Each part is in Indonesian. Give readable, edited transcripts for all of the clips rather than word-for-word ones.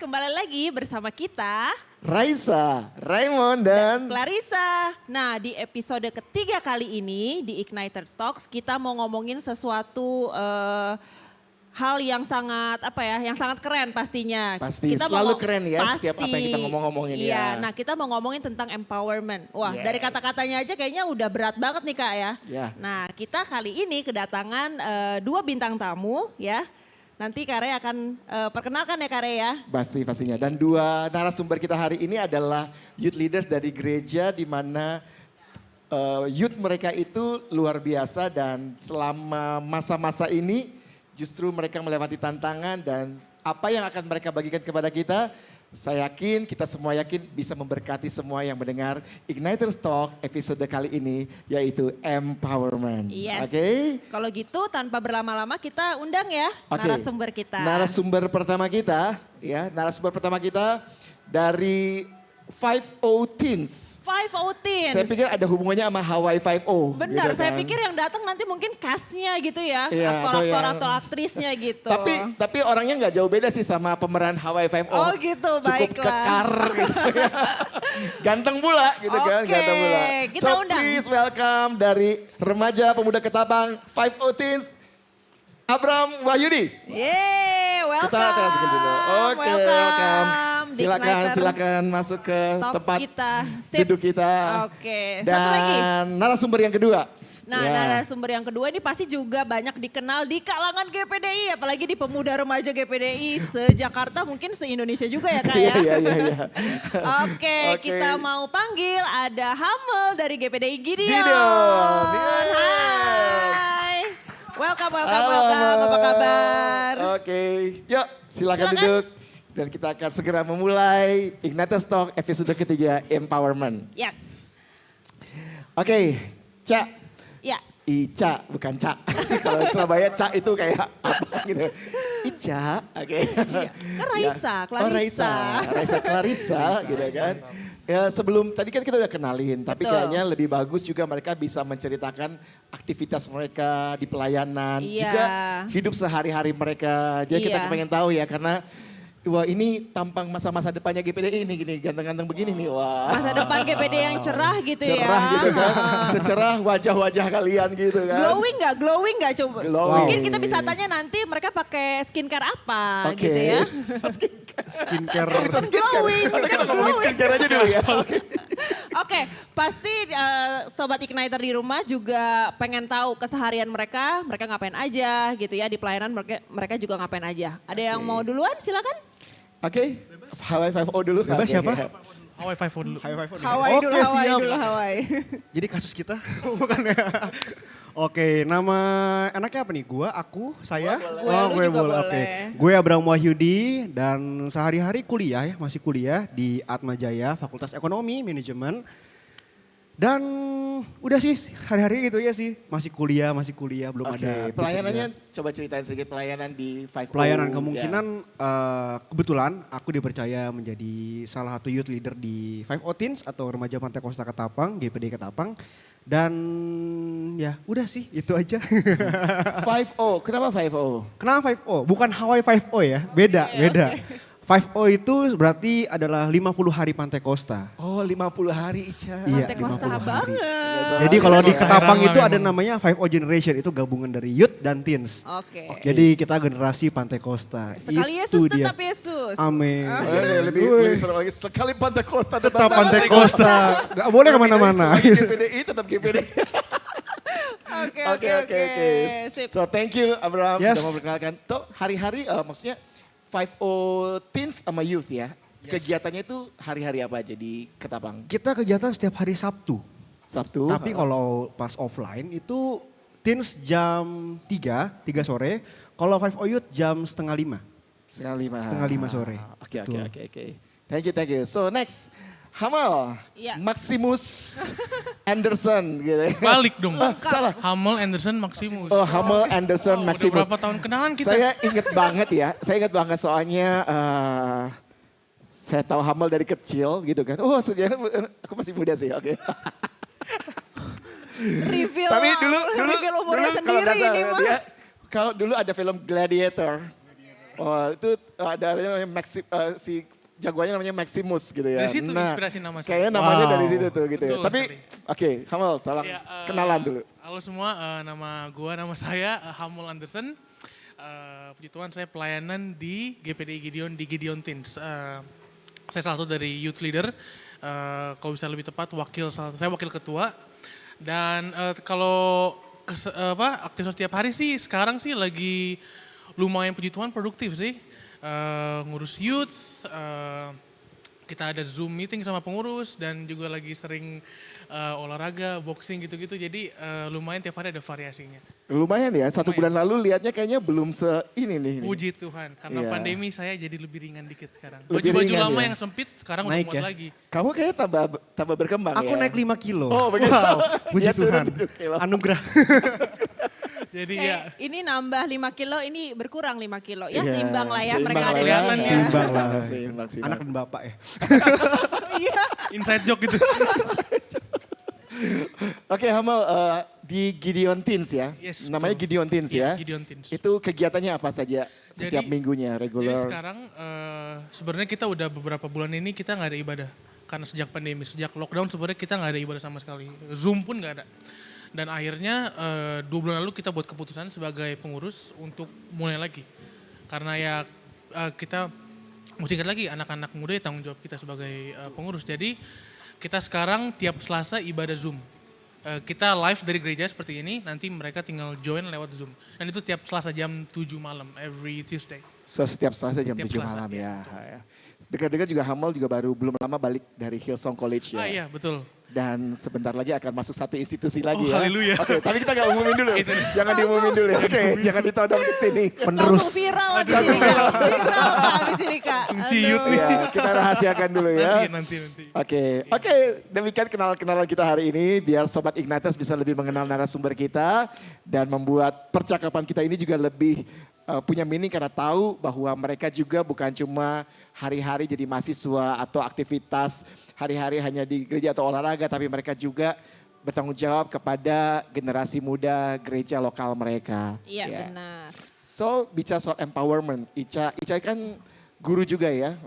kembali lagi bersama kita Raisa, Raymond, dan Clarissa. Nah, di episode ketiga kali ini di Ignited Talks kita mau ngomongin sesuatu hal yang sangat yang sangat keren pastinya. Pasti, kita selalu keren ya pasti, setiap apa yang kita ngomongin iya, ya. Nah kita mau ngomongin tentang empowerment. Wah, dari kata-katanya aja kayaknya udah berat banget nih Kak ya. Ya. Nah, kita kali ini kedatangan 2 bintang tamu ya. Nanti Kare akan perkenalkan ya Kare ya. Pastinya. Dan 2 narasumber kita hari ini adalah youth leaders dari gereja di mana youth mereka itu luar biasa dan selama masa-masa ini justru mereka melewati tantangan dan apa yang akan mereka bagikan kepada kita, saya yakin, kita semua yakin bisa memberkati semua yang mendengar Igniters Talk episode kali ini yaitu empowerment. Yes. Oke? Kalau gitu tanpa berlama-lama kita undang ya narasumber kita. Narasumber pertama kita dari 50 Teens. 50 Teens. Saya pikir ada hubungannya sama Hawaii 5-0. Benar, gitu saya kan. pikir yang datang nanti mungkin castnya gitu ya. Iya, Aktor-aktor atau aktrisnya gitu. Tapi orangnya nggak jauh beda sih sama pemeran Hawaii 5-0. Oh gitu, Cukup baiklah. kekar gitu ya. Ganteng pula gitu kan, Oke, ganteng pula. kita undang. Please welcome dari remaja pemuda Ketapang 50 Teens, Abram Wahyudi. Yeay, welcome. Kita masukin dulu. Oke, welcome. di Igniter Silakan masuk ke Talks tempat kita. Sip. duduk kita. Oke, Dan satu lagi. narasumber yang kedua. Nah, Ya. narasumber yang kedua ini pasti juga banyak dikenal di kalangan GPDI, apalagi di pemuda remaja GPDI se-Jakarta, mungkin se-Indonesia juga ya Kak ya. Iya. Oke, kita mau panggil ada Hamel dari GPDI Gideon. Gideon, yes. Hai. Welcome. Halo, Apa kabar? Oke, yuk silakan Silakan. duduk. Dan kita akan segera memulai Igniters Talk episode ketiga Empowerment. Yes. Oke, Cak. Ya. Ica, bukan Cak. Kalau Surabaya Cak itu kayak apa gitu. Ica, oke. Iya. Kan Raisa, Clarissa. Oh Raisa Clarissa gitu kan. Ya sebelum, tadi kan kita udah kenalin. Tapi Betul. kayaknya lebih bagus juga mereka bisa menceritakan aktivitas mereka di pelayanan. Iya. Juga hidup sehari-hari mereka. Jadi kita Iya. pengen tahu ya karena wah ini tampang masa-masa depannya GPDI ini gini ganteng-ganteng begini nih wah. Masa depan GPD yang cerah gitu ya. Cerah gitu kan, secerah wajah-wajah kalian gitu kan. Glowing nggak coba? Glowing. Mungkin kita bisa tanya nanti mereka pakai skincare apa Oke. gitu ya. Skincare. Bisa Glowing, Atau kita kan ngomongin glowing. skincare aja dulu ya. Oke. Oke, pasti Sobat Igniter di rumah juga pengen tahu keseharian mereka ngapain aja gitu ya. Di pelayanan mereka juga ngapain aja. Ada yang mau duluan silakan. Oke, Hawaii 5-0 dulu. Bebas Oke, siapa? oke. Hawaii 5 dulu. Hawaii Oke, dulu, Hawaii siap. dulu, Hawaii. Jadi kasus kita bukan ya. Oke, nama enaknya apa nih? Gua, aku, saya? Gue, lu juga Oke. boleh. Gue Abram Wahyudi dan sehari-hari kuliah ya, masih kuliah di Atmajaya, Fakultas Ekonomi, Manajemen. Dan udah sih hari-hari gitu ya sih. Masih kuliah, belum Oke, ada. pelayanannya coba ceritain sedikit pelayanan di 5-0. Pelayanan ya. kemungkinan kebetulan aku dipercaya menjadi salah satu youth leader di 50 Teens atau Remaja Pantai Kosta Ketapang, GPD Ketapang. Dan ya udah sih itu aja. 5-0, kenapa 5-0? Kenapa 5-0? Bukan Hawaii 5-0 ya, beda. 5-0 itu berarti adalah 50 hari Pantai Kosta. Oh 50 hari Ica. Iya, Pantai Kosta 50 hari. banget. Jadi kalau di Daerah Ketapang lah itu ada memang. namanya 5-0 Generation, itu gabungan dari youth dan teens. Oke. Jadi kita generasi Pantai Kosta. Sekali Itu Yesus dia. tetap Yesus. Amin. Lebih serem lagi, sekali Pantai Kosta Tetap Pantai Kosta. Gak boleh kemana-mana. GPDI tetap GPDI. Oke. Sip. So thank you Abraham Yes. sudah memperkenalkan. Tuh hari-hari maksudnya 5-0 Teens sama youth ya. Kegiatannya itu hari-hari apa aja di Ketapang? Kita kegiatan setiap hari Sabtu. Sabtu. Tapi kalau pas offline itu teens jam 3 sore. Kalau 5 Youth jam setengah 5. setengah lima sore. Oke. Betul. Thank you. So next, Hamel, Iya. Maximus Anderson gitu. ya. Balik dong. Salah. Hamel, Anderson, Maximus. Oh Hamel Anderson Udah Maximus. berapa tahun kenalan kita? Saya inget banget soalnya saya tahu Hamel dari kecil gitu kan. Oh sejarah aku masih muda sih, oke. Reveal, Tapi dulu reveal umurnya kalau sendiri nggak salah ini mah. dia, kalau dulu ada film Gladiator. Oh, itu ada namanya si jagoannya namanya Maximus gitu ya. Dari situ inspirasi nama saya. Kayaknya namanya Wow. dari situ tuh gitu ya. Betul Tapi sekali. oke, Hamel tolong Ya, kenalan dulu. Halo semua, nama saya Hamul Anderson. Puji Tuhan saya pelayanan di GPDI Gideon di Gideon Teens. Saya salah satu dari youth leader. Kalau bisa lebih tepat saya wakil ketua. Dan kalau aktivitas setiap hari sih sekarang sih lagi lumayan puji Tuhan produktif sih. Ngurus youth, kita ada Zoom meeting sama pengurus dan juga lagi sering olahraga, boxing gitu-gitu. Jadi lumayan tiap hari ada variasinya. Lumayan ya, 1 Lumayan. bulan lalu lihatnya kayaknya belum ini nih. Puji Tuhan, karena Iya. pandemi saya jadi lebih ringan dikit sekarang. Lebih Baju-baju ringan lama ya? yang sempit sekarang Naik udah muat ya? lagi. Kamu kayaknya tambah berkembang Aku ya. naik 5 kilo. Oh, begitu. Wow, puji Dia turun Tuhan. 7 kilo. Anugerah. Jadi Kayak ya ini nambah 5 kilo, ini berkurang 5 kilo. Ya Iya, seimbang lah ya seimbang mereka lah ada ya. di Kelihatan sini ya. ya. Seimbang lah. Seimbang. Anak dan bapak ya. Iya. inside joke gitu. Oke Hamel, di Gideon Teens ya. Yes, Namanya betul. Gideon Teens Iya, ya. Gideon Teens. Itu kegiatannya apa saja setiap minggunya Jadi regular? sekarang sebenarnya kita udah beberapa bulan ini kita nggak ada ibadah. Karena sejak pandemi, sejak lockdown sebenarnya kita nggak ada ibadah sama sekali. Zoom pun nggak ada. Dan akhirnya 2 bulan lalu kita buat keputusan sebagai pengurus untuk mulai lagi. Karena ya kita mesti ingat lagi anak-anak muda ya tanggung jawab kita sebagai pengurus. Jadi kita sekarang tiap Selasa ibadah Zoom. Kita live dari gereja seperti ini, nanti mereka tinggal join lewat Zoom. Dan itu tiap Selasa jam 7 malam, every Tuesday. So, setiap Selasa jam Setiap 7 Selasa, malam iya, ya. Dekat-dekat juga Hamel juga baru belum lama balik dari Hillsong College ya. Iya betul. Dan sebentar lagi akan masuk satu institusi lagi Oh, ya. haleluya. Oke, tapi kita nggak umumin dulu. Itu. Jangan diumumin dulu ya. Oke, jangan ditodong di sini. Langsung viral di sini Kak. Viral Kak abis ini Kak. Ciut Aduh. nih. Ya, kita rahasiakan dulu ya. Nanti. Oke, demikian kenalan-kenalan kita hari ini biar Sobat Igniters bisa lebih mengenal narasumber kita dan membuat percakapan kita ini juga lebih punya meaning karena tahu bahwa mereka juga bukan cuma hari-hari jadi mahasiswa atau aktivitas hari-hari hanya di gereja atau olahraga, tapi mereka juga bertanggung jawab kepada generasi muda gereja lokal mereka. Iya Ya. benar. So, bicara soal empowerment, Ica kan guru juga ya.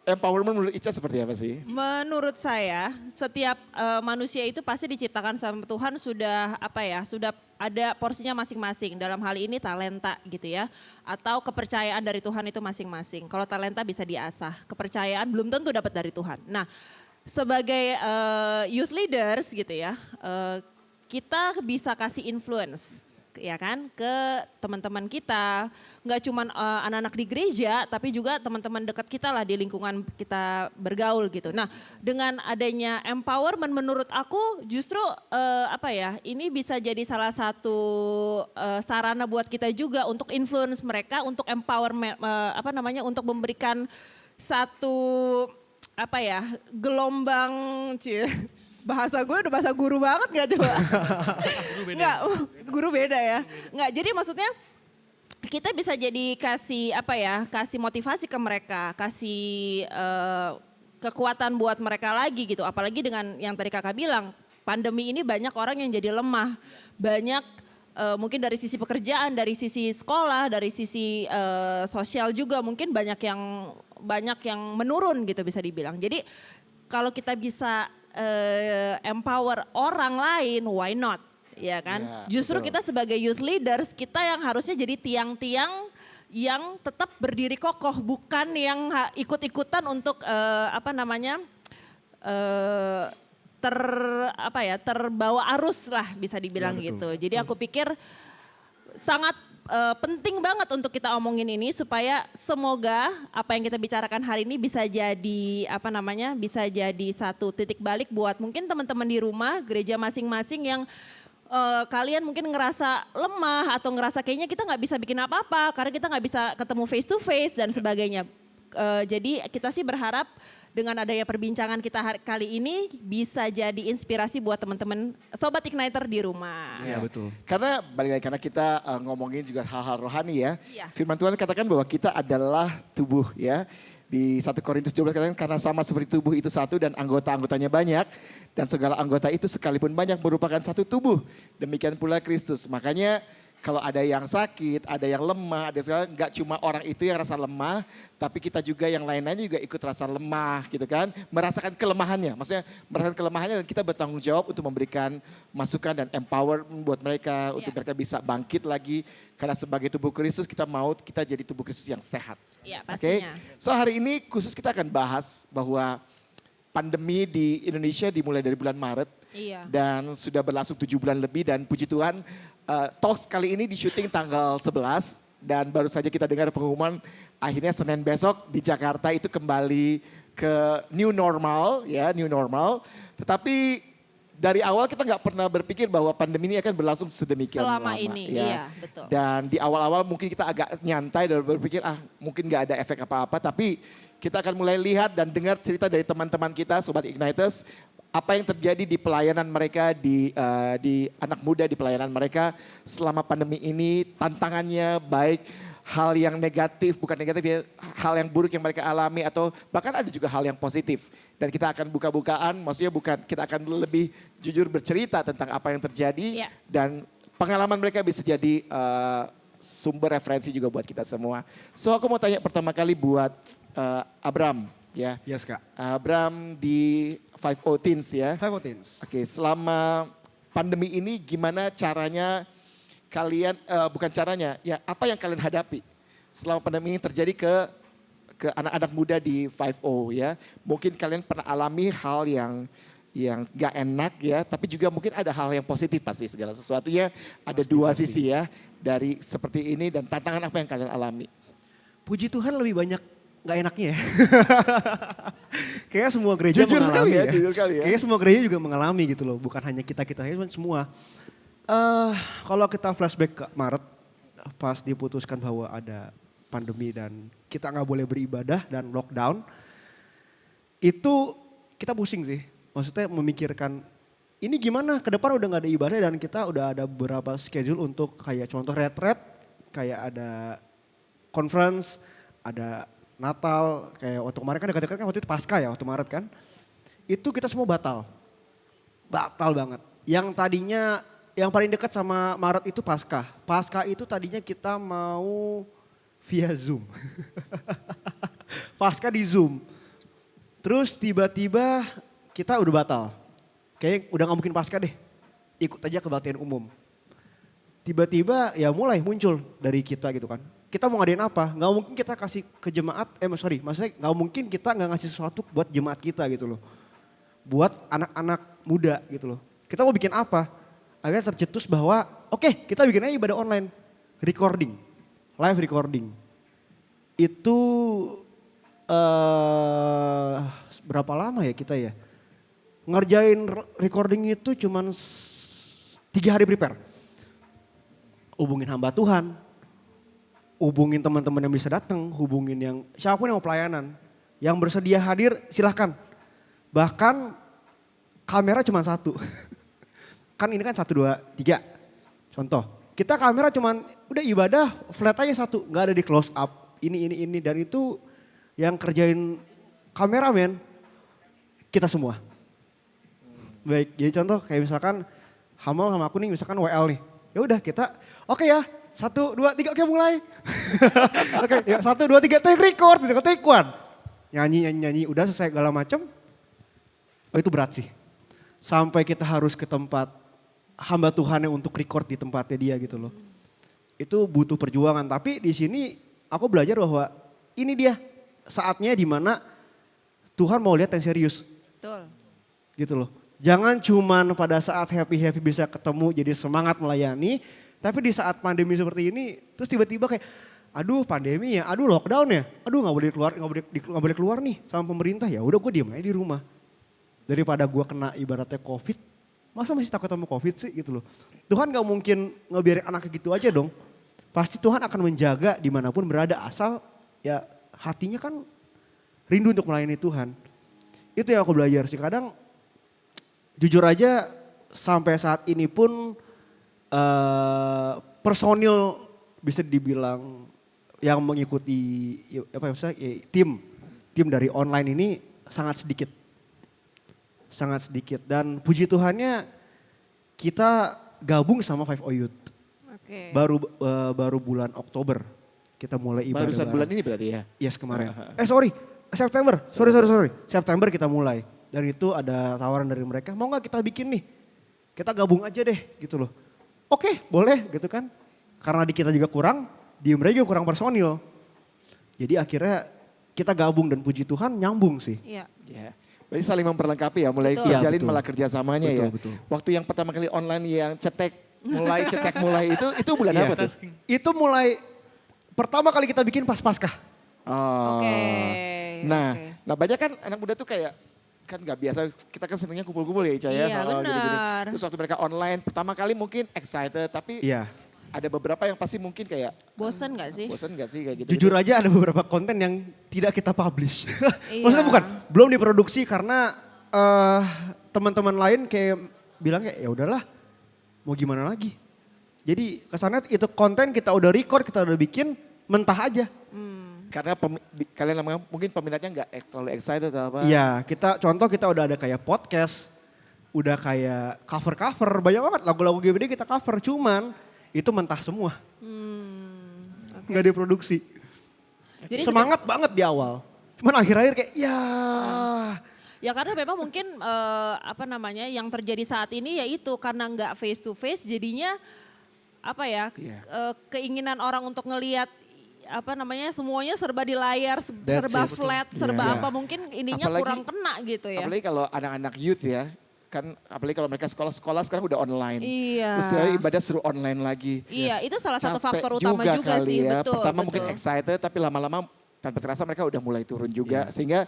Empowerment menurut Ica seperti apa sih? Menurut saya setiap manusia itu pasti diciptakan sama Tuhan sudah sudah ada porsinya masing-masing. Dalam hal ini talenta gitu ya. Atau kepercayaan dari Tuhan itu masing-masing. Kalau talenta bisa diasah, kepercayaan belum tentu dapat dari Tuhan. Nah sebagai youth leaders gitu ya, kita bisa kasih influence ya kan ke teman-teman kita, nggak cuma anak-anak di gereja tapi juga teman-teman dekat kita lah di lingkungan kita bergaul gitu. Nah dengan adanya empowerment menurut aku justru ini bisa jadi salah satu sarana buat kita juga untuk influence mereka, untuk empowerment untuk memberikan satu gelombang bahasa gue udah bahasa guru banget gak coba? Nggak, guru beda ya. Nggak, jadi maksudnya kita bisa jadi kasih motivasi ke mereka, kasih kekuatan buat mereka lagi gitu. Apalagi dengan yang tadi kakak bilang, pandemi ini banyak orang yang jadi lemah. Banyak mungkin dari sisi pekerjaan, dari sisi sekolah, dari sisi sosial juga mungkin banyak yang menurun gitu bisa dibilang. Jadi kalau kita bisa empower orang lain, why not? Ya kan? Ya, Justru betul. kita sebagai youth leaders, kita yang harusnya jadi tiang-tiang yang tetap berdiri kokoh, bukan yang ikut-ikutan untuk terbawa arus lah bisa dibilang Ya, betul. gitu. Jadi aku pikir sangat penting banget untuk kita omongin ini supaya semoga apa yang kita bicarakan hari ini bisa jadi satu titik balik buat mungkin teman-teman di rumah, gereja masing-masing yang kalian mungkin ngerasa lemah atau ngerasa kayaknya kita nggak bisa bikin apa-apa karena kita nggak bisa ketemu face to face dan sebagainya. Jadi kita sih berharap dengan adanya perbincangan kita kali ini bisa jadi inspirasi buat teman-teman Sobat Igniter di rumah. Iya betul. Karena balik lagi karena kita ngomongin juga hal-hal rohani ya. Iya. Firman Tuhan katakan bahwa kita adalah tubuh ya. Di 1 Korintus 12 katakan karena sama seperti tubuh itu satu dan anggota-anggotanya banyak. Dan segala anggota itu sekalipun banyak merupakan satu tubuh. Demikian pula Kristus. Makanya kalau ada yang sakit, ada yang lemah, ada segala, nggak cuma orang itu yang rasa lemah, tapi kita juga yang lain-lainnya juga ikut rasa lemah gitu kan. Merasakan kelemahannya, maksudnya merasakan kelemahannya dan kita bertanggung jawab untuk memberikan masukan dan empower buat mereka, untuk mereka bisa bangkit lagi. Karena sebagai tubuh Kristus kita mau kita jadi tubuh Kristus yang sehat. Iya, Oke, pastinya. so hari ini khusus kita akan bahas bahwa pandemi di Indonesia dimulai dari bulan Maret. Iya. Dan sudah berlangsung 7 bulan lebih dan puji Tuhan Talks kali ini di syuting tanggal 11 dan baru saja kita dengar pengumuman akhirnya Senin besok di Jakarta itu kembali ke new normal ya, new normal. Tetapi dari awal kita nggak pernah berpikir bahwa pandemi ini akan berlangsung sedemikian Selama lama. ini, ya. iya betul. Dan di awal-awal mungkin kita agak nyantai dan berpikir mungkin nggak ada efek apa-apa, tapi kita akan mulai lihat dan dengar cerita dari teman-teman kita, Sobat Igniters, apa yang terjadi di pelayanan mereka, di anak muda, di pelayanan mereka selama pandemi ini, tantangannya baik hal yang negatif, bukan negatif ya, hal yang buruk yang mereka alami atau bahkan ada juga hal yang positif. Dan kita akan buka-bukaan, maksudnya bukan, kita akan lebih jujur bercerita tentang apa yang terjadi dan pengalaman mereka bisa jadi sumber referensi juga buat kita semua. So aku mau tanya pertama kali buat Abram. Ya. Yes Kak. Abram di 50 Teens ya. 50 Teens. Oke, selama pandemi ini gimana caranya kalian, bukan caranya, ya apa yang kalian hadapi selama pandemi ini terjadi ke anak-anak muda di 50 ya. Mungkin kalian pernah alami hal yang gak enak ya, tapi juga mungkin ada hal yang positif pasti segala sesuatunya ada dua sisi ya dari seperti ini dan tantangan apa yang kalian alami. Puji Tuhan lebih banyak gak enaknya ya. Kayaknya semua gereja Jujur mengalami sekali ya, ya. jujur kali ya. Kayaknya semua gereja juga mengalami gitu loh. Bukan hanya kita-kita aja, semua. Kalau kita flashback ke Maret, pas diputuskan bahwa ada pandemi dan kita gak boleh beribadah dan lockdown. Itu kita pusing sih. Maksudnya memikirkan ini gimana ke depan udah gak ada ibadah dan kita udah ada beberapa schedule untuk kayak contoh retret, kayak ada conference, ada Natal, kayak waktu kemarin kan dekat-dekat kan waktu itu Paskah ya waktu Maret kan. Itu kita semua batal. Batal banget. Yang tadinya yang paling dekat sama Maret itu Paskah. Paskah itu tadinya kita mau via Zoom. Paskah di Zoom. Terus tiba-tiba kita udah batal. Kayak udah gak mungkin Paskah deh. Ikut aja kebaktian umum. Tiba-tiba ya mulai muncul dari kita gitu kan. Kita mau ngadain apa? Gak mungkin kita kasih ke jemaat, maksudnya gak mungkin kita gak ngasih sesuatu buat jemaat kita gitu loh. Buat anak-anak muda gitu loh. Kita mau bikin apa? Akhirnya tercetus bahwa oke, kita bikin aja ibadah online. Recording, live recording. Itu berapa lama ya kita ya? Ngerjain recording itu cuman 3 hari prepare. Hubungin hamba Tuhan, hubungin teman-teman yang bisa datang, hubungin yang siapapun yang mau pelayanan. Yang bersedia hadir silahkan. Bahkan kamera cuma 1. Kan ini kan 1, 2, 3. Contoh, kita kamera cuma udah ibadah flat aja 1. Gak ada di close up, ini. Dan itu yang kerjain kameramen kita semua. Baik, jadi contoh kayak misalkan Hamal sama aku nih misalkan WL nih. Ya udah kita oke ya 1, 2, 3 oke mulai. Oke ya 1, 2, 3 take record, take one. Nyanyi udah selesai segala macam. Oh itu berat sih. Sampai kita harus ke tempat hamba Tuhannya untuk record di tempatnya dia gitu loh. Itu butuh perjuangan tapi di sini aku belajar bahwa ini dia saatnya dimana Tuhan mau lihat yang serius. Betul. Gitu loh. Jangan cuman pada saat happy-happy bisa ketemu jadi semangat melayani. Tapi di saat pandemi seperti ini terus tiba-tiba kayak aduh pandemi ya, aduh lockdown ya. Aduh gak boleh keluar nih sama pemerintah ya udah gue diem aja di rumah. Daripada gue kena ibaratnya COVID, masa masih takut sama COVID sih gitu loh. Tuhan gak mungkin ngebiarin anaknya gitu aja dong. Pasti Tuhan akan menjaga dimanapun berada asal ya hatinya kan rindu untuk melayani Tuhan. Itu yang aku belajar sih kadang jujur aja sampai saat ini pun personil bisa dibilang yang mengikuti tim dari online ini sangat sedikit. Sangat sedikit dan puji Tuhannya kita gabung sama 50 Youth. Oke. Baru bulan Oktober kita mulai ibadah. Barusan bareng. bulan ini berarti ya? Yes, kemarin. Sorry, September. Sorry. September kita mulai. Dan itu ada tawaran dari mereka, mau nggak kita bikin nih? Kita gabung aja deh gitu loh. Oke, boleh gitu kan. Karena di kita juga kurang, di mereka juga kurang personil. Jadi akhirnya kita gabung dan puji Tuhan nyambung sih. Iya. Ya. Berarti saling memperlengkapi ya, mulai Betul. terjalin Iya, betul. malah kerjasamanya ya. Betul. Waktu yang pertama kali online yang cetek mulai itu bulan Iya. apa tuh? Tasking. Itu mulai pertama kali kita bikin pas Paskah. Oh. Oke. Nah, Oke. nah banyak kan anak muda tuh kayak kan nggak biasa, kita kan senengnya kumpul-kumpul ya Ica ya. Iya, Gini-gini. benar. Terus waktu mereka online pertama kali mungkin excited, tapi Iya. ada beberapa yang pasti mungkin kayak Bosen gak sih? bosan gak sih kayak gitu. Jujur aja ada beberapa konten yang tidak kita publish. Iya. Maksudnya bukan, belum diproduksi karena teman-teman lain kayak bilang kayak ya udahlah, mau gimana lagi. Jadi kesannya itu konten kita udah record, kita udah bikin, mentah aja. Karena kalian mungkin peminatnya nggak terlalu excited atau apa. Iya, kita udah ada kayak podcast, udah kayak cover-cover, banyak banget lagu-lagu GBD kita cover, cuman itu mentah semua, Oke. nggak diproduksi. Jadi Semangat banget di awal, cuman akhir-akhir kayak ya. Ya karena memang mungkin apa namanya yang terjadi saat ini yaitu karena nggak face to face jadinya apa ya Iya. keinginan orang untuk ngelihat apa namanya semuanya serba di layar, That's serba it. flat, Betul. serba Iya. apa mungkin ininya Apalagi- kurang kena gitu ya. Apalagi kalau anak-anak youth ya, kan apalagi kalau mereka sekolah sekarang udah online. Iya. Terus dia ibadah suruh online lagi. Iya, itu salah satu Capek faktor utama juga kali sih, ya. betul. Pertama betul. mungkin excited tapi lama-lama tanpa terasa mereka udah mulai turun juga. Sehingga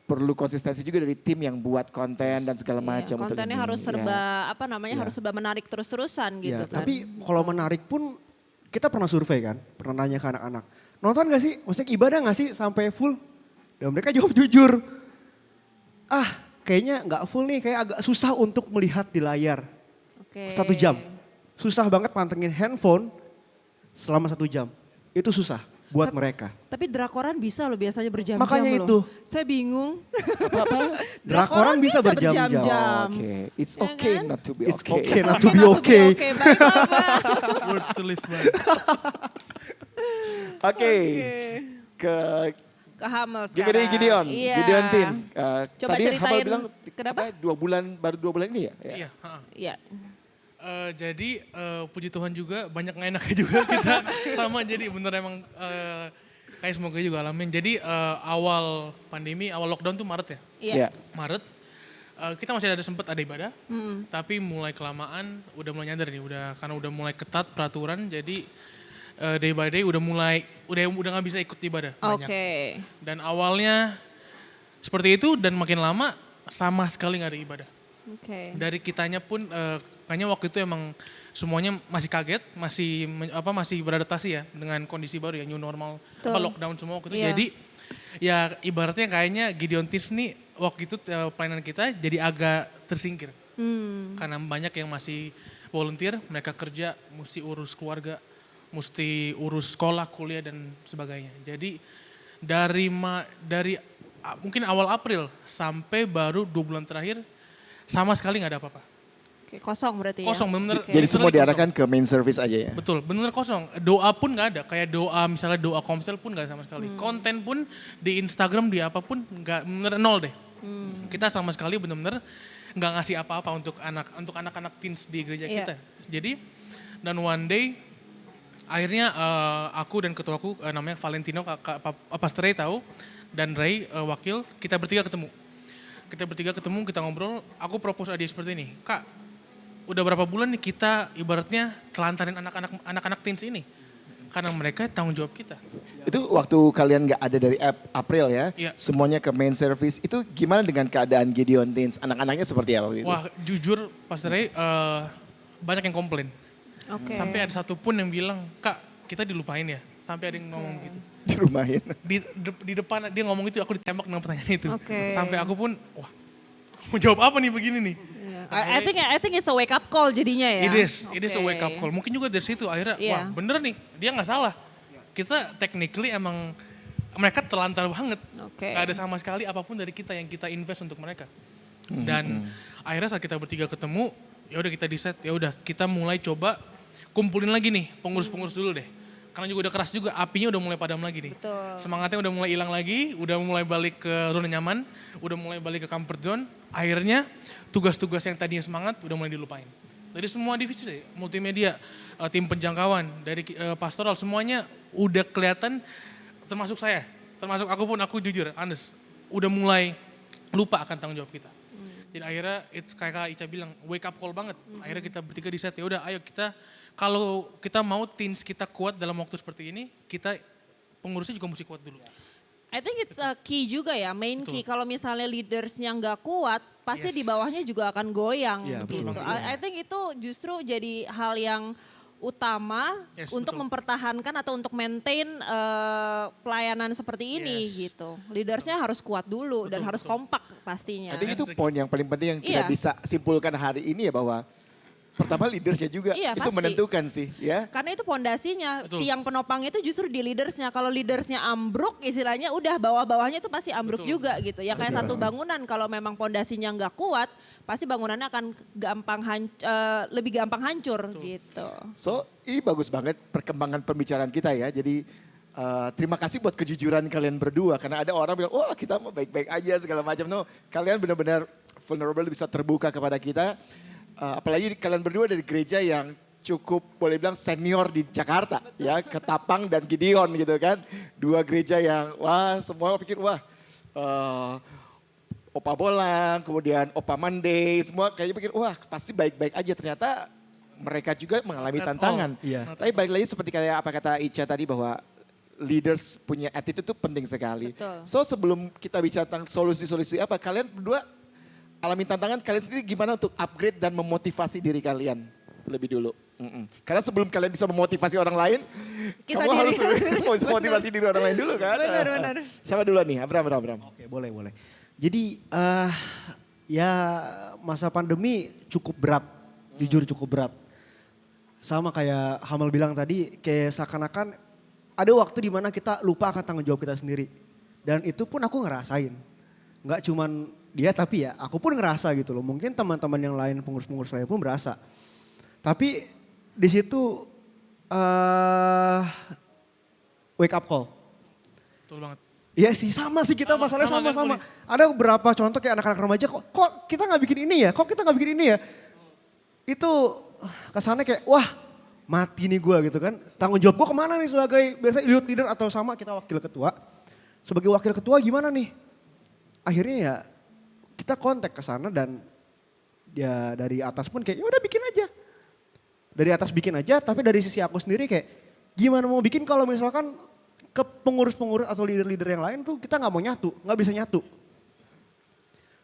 perlu konsistensi juga dari tim yang buat konten dan segala Iya, macam. untuk kontennya ini. harus serba apa namanya Iya. harus serba menarik terus-terusan gitu Ya, kan. tapi kalau menarik pun kita pernah survei kan, pernah nanya ke anak-anak. Nonton gak sih? Maksudnya ibadah gak sih sampai full? Dan mereka jawab jujur. Kayaknya gak full nih, kayak agak susah untuk melihat di layar. Oke. 1 jam. Susah banget pantengin handphone selama 1 jam. Itu susah buat mereka. Tapi drakoran bisa loh biasanya berjam-jam Makanya loh. itu. Saya bingung. Drakoran bisa berjam-jam. Oke, it's Ya okay kan? not to be It's okay. okay not to be okay. Baiklah, Pak. Words to live by. Oke, ke Ke Hamel GBD sekarang. Gideon, Iya. Gideon Teens. Coba Tadi Hamel ceritain bilang kenapa? baru 2 bulan ini ya? Iya. ha-ha. Iya. Jadi puji Tuhan juga banyak nggak enaknya juga kita sama jadi bener emang kayak semoga juga alamin. Jadi awal pandemi, awal lockdown tuh Maret ya. Iya. Maret kita masih ada sempet ada ibadah, tapi mulai kelamaan udah mulai nyadar nih, karena udah mulai ketat peraturan, jadi day by day udah nggak bisa ikut ibadah banyak. Oke. Dan awalnya seperti itu dan makin lama sama sekali nggak ada ibadah. Oke. Dari kitanya pun kayaknya waktu itu emang semuanya masih kaget, masih beradaptasi ya dengan kondisi baru ya new normal, Betul. lockdown semua waktu itu. Iya. Jadi ya ibaratnya kayaknya Gideon Teens nih waktu itu pelayanan kita jadi agak tersingkir. Karena banyak yang masih volunteer, mereka kerja, mesti urus keluarga, mesti urus sekolah, kuliah dan sebagainya. Jadi dari mungkin awal April sampai baru 2 bulan terakhir sama sekali nggak ada apa-apa. Oke, kosong berarti ya. Kosong, bener-bener. Oke. Jadi semua Literally diarahkan ke main service aja ya? Betul, benar kosong. Doa pun nggak ada. Kayak doa, misalnya doa komsel pun nggak sama sekali. Konten pun di Instagram, di apapun nggak, bener nol deh. Kita sama sekali benar-benar nggak ngasih apa-apa untuk anak-anak teens di gereja Iya. kita. Jadi dan one day akhirnya aku dan ketuaku namanya Valentino, Pastor Ray tahu, dan Ray wakil, kita bertiga ketemu, kita ngobrol. Aku propose idea seperti ini, Kak. Udah berapa bulan nih kita ibaratnya telantarin anak-anak teens ini. Karena mereka tanggung jawab kita. Itu waktu kalian nggak ada dari April ya, Iya. semuanya ke main service. Itu gimana dengan keadaan Gideon Teens? Anak-anaknya seperti apa waktu itu? Wah jujur Pastor Ray banyak yang komplain. Oke. Sampai ada satu pun yang bilang, Kak kita dilupain ya. Sampai ada yang ngomong gitu. Di rumahin. Di depan dia ngomong itu, aku ditembak dengan pertanyaan itu. Oke. Sampai aku pun, wah mau jawab apa nih begini nih. I think it's a wake up call jadinya ya. It is a wake up call. Mungkin juga dari situ akhirnya, Iya. wah bener nih, dia nggak salah. Kita technically emang, mereka terlantar banget. Oke. Gak ada sama sekali apapun dari kita yang kita invest untuk mereka. Dan akhirnya saat kita bertiga ketemu, ya udah kita decide, ya udah kita mulai coba kumpulin lagi nih pengurus-pengurus dulu deh. Karena juga udah keras juga, apinya udah mulai padam lagi nih. Betul. Semangatnya udah mulai hilang lagi, udah mulai balik ke zona nyaman, udah mulai balik ke comfort zone. Akhirnya tugas-tugas yang tadinya semangat udah mulai dilupain. Dari semua divisi deh, multimedia, tim penjangkauan, dari pastoral, semuanya udah kelihatan, termasuk saya. Termasuk aku pun, aku jujur, honest, udah mulai lupa akan tanggung jawab kita. Jadi akhirnya kayak Ica bilang, wake up call banget. Akhirnya kita bertiga di set, ya udah ayo kita, kalau kita mau teams kita kuat dalam waktu seperti ini, kita pengurusnya juga mesti kuat dulu. I think it's a key juga ya, main Betul. key. Kalau misalnya leadersnya nggak kuat, pasti di bawahnya juga akan goyang Iya, betul gitu. banget. I think itu justru jadi hal yang utama Yes, untuk betul. mempertahankan atau untuk maintain pelayanan seperti ini Yes. gitu. Leadersnya harus kuat dulu dan Betul, harus betul. kompak pastinya. I think itu poin yang paling penting yang kita Iya. bisa simpulkan hari ini ya, bahwa pertama leadersnya juga Iya, itu pasti. menentukan sih ya. Karena itu pondasinya, Betul. tiang penopang itu justru di leadersnya. Kalau leadersnya ambruk istilahnya udah bawah-bawahnya itu pasti ambruk Betul. juga gitu. Ya kayak satu bangunan kalau memang pondasinya nggak kuat, pasti bangunannya akan lebih gampang hancur gitu. So ini bagus banget perkembangan pembicaraan kita ya. Jadi terima kasih buat kejujuran kalian berdua. Karena ada orang bilang, wah kita mau baik-baik aja segala macam. No, kalian benar-benar vulnerable, bisa terbuka kepada kita. Apalagi kalian berdua dari gereja yang cukup boleh bilang senior di Jakarta. Ya, Ketapang dan Gideon gitu kan. Dua gereja yang wah semua pikir wah Opa Bolang, kemudian Opa Monday, semua kayaknya pikir wah pasti baik-baik aja. Ternyata mereka juga mengalami Not tantangan. all. Iya. Tapi balik lagi seperti kayak apa kata Ica tadi, bahwa leaders punya attitude itu penting sekali. Betul. So sebelum kita bicara tentang solusi-solusi apa, kalian berdua alami tantangan kalian sendiri gimana untuk upgrade dan memotivasi diri kalian lebih dulu. Karena sebelum kalian bisa memotivasi orang lain, Kita kamu diri. harus motivasi diri orang lain dulu kan. Benar. Siapa duluan nih? Abram. Oke, boleh. Jadi ya masa pandemi cukup berat, jujur cukup berat. Sama kayak Hamel bilang tadi, kayak seakan-akan ada waktu di mana kita lupa akan tanggung jawab kita sendiri. Dan itu pun aku ngerasain. Nggak cuman dia tapi ya aku pun ngerasa gitu loh. Mungkin teman-teman yang lain, pengurus-pengurus lain pun berasa. Tapi di situ wake up call. Betul banget. Iya sih, sama sih kita masalahnya sama kan, sama-sama. Ada beberapa contoh kayak anak-anak remaja, kok kita nggak bikin ini ya? Kok kita nggak bikin ini ya? Itu kesannya kayak, wah mati nih gue gitu kan. Tanggung jawab gue kemana nih sebagai biasanya youth leader atau sama kita wakil ketua. Sebagai wakil ketua gimana nih? Akhirnya ya kita kontak ke sana dan ya dari atas pun kayak, ya udah bikin aja. Dari atas bikin aja, tapi dari sisi aku sendiri kayak, gimana mau bikin kalau misalkan ke pengurus-pengurus atau leader-leader yang lain tuh kita nggak mau nyatu, nggak bisa nyatu.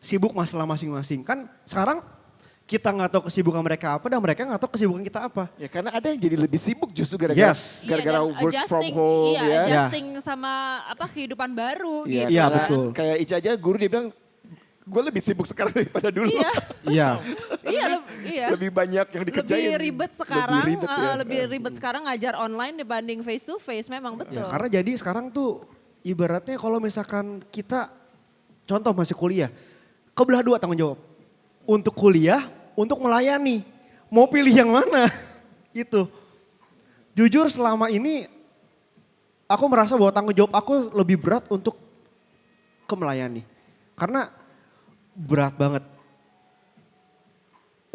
Sibuk masalah masing-masing. Kan sekarang kita nggak tahu kesibukan mereka apa dan mereka nggak tahu kesibukan kita apa. Ya karena ada yang jadi lebih sibuk justru gara-gara Yes. gara-gara Iya, dan work from adjusting, home iya, ya. adjusting sama kehidupan baru Iya, gitu. Iya, karena betul. Kayak Ica aja guru dia bilang, gue lebih sibuk sekarang daripada dulu. Iya, Iya. iya. Lebih banyak yang dikerjain. Lebih ribet sekarang, Lebih ribet, ya. lebih ribet sekarang ngajar online dibanding face to face, memang betul. Ya, karena jadi sekarang tuh ibaratnya kalau misalkan kita, contoh masih kuliah, kebelah dua tanggung jawab. Untuk kuliah, untuk melayani. Mau pilih yang mana? Itu. Jujur selama ini aku merasa bahwa tanggung jawab aku lebih berat untuk melayani. Karena berat banget.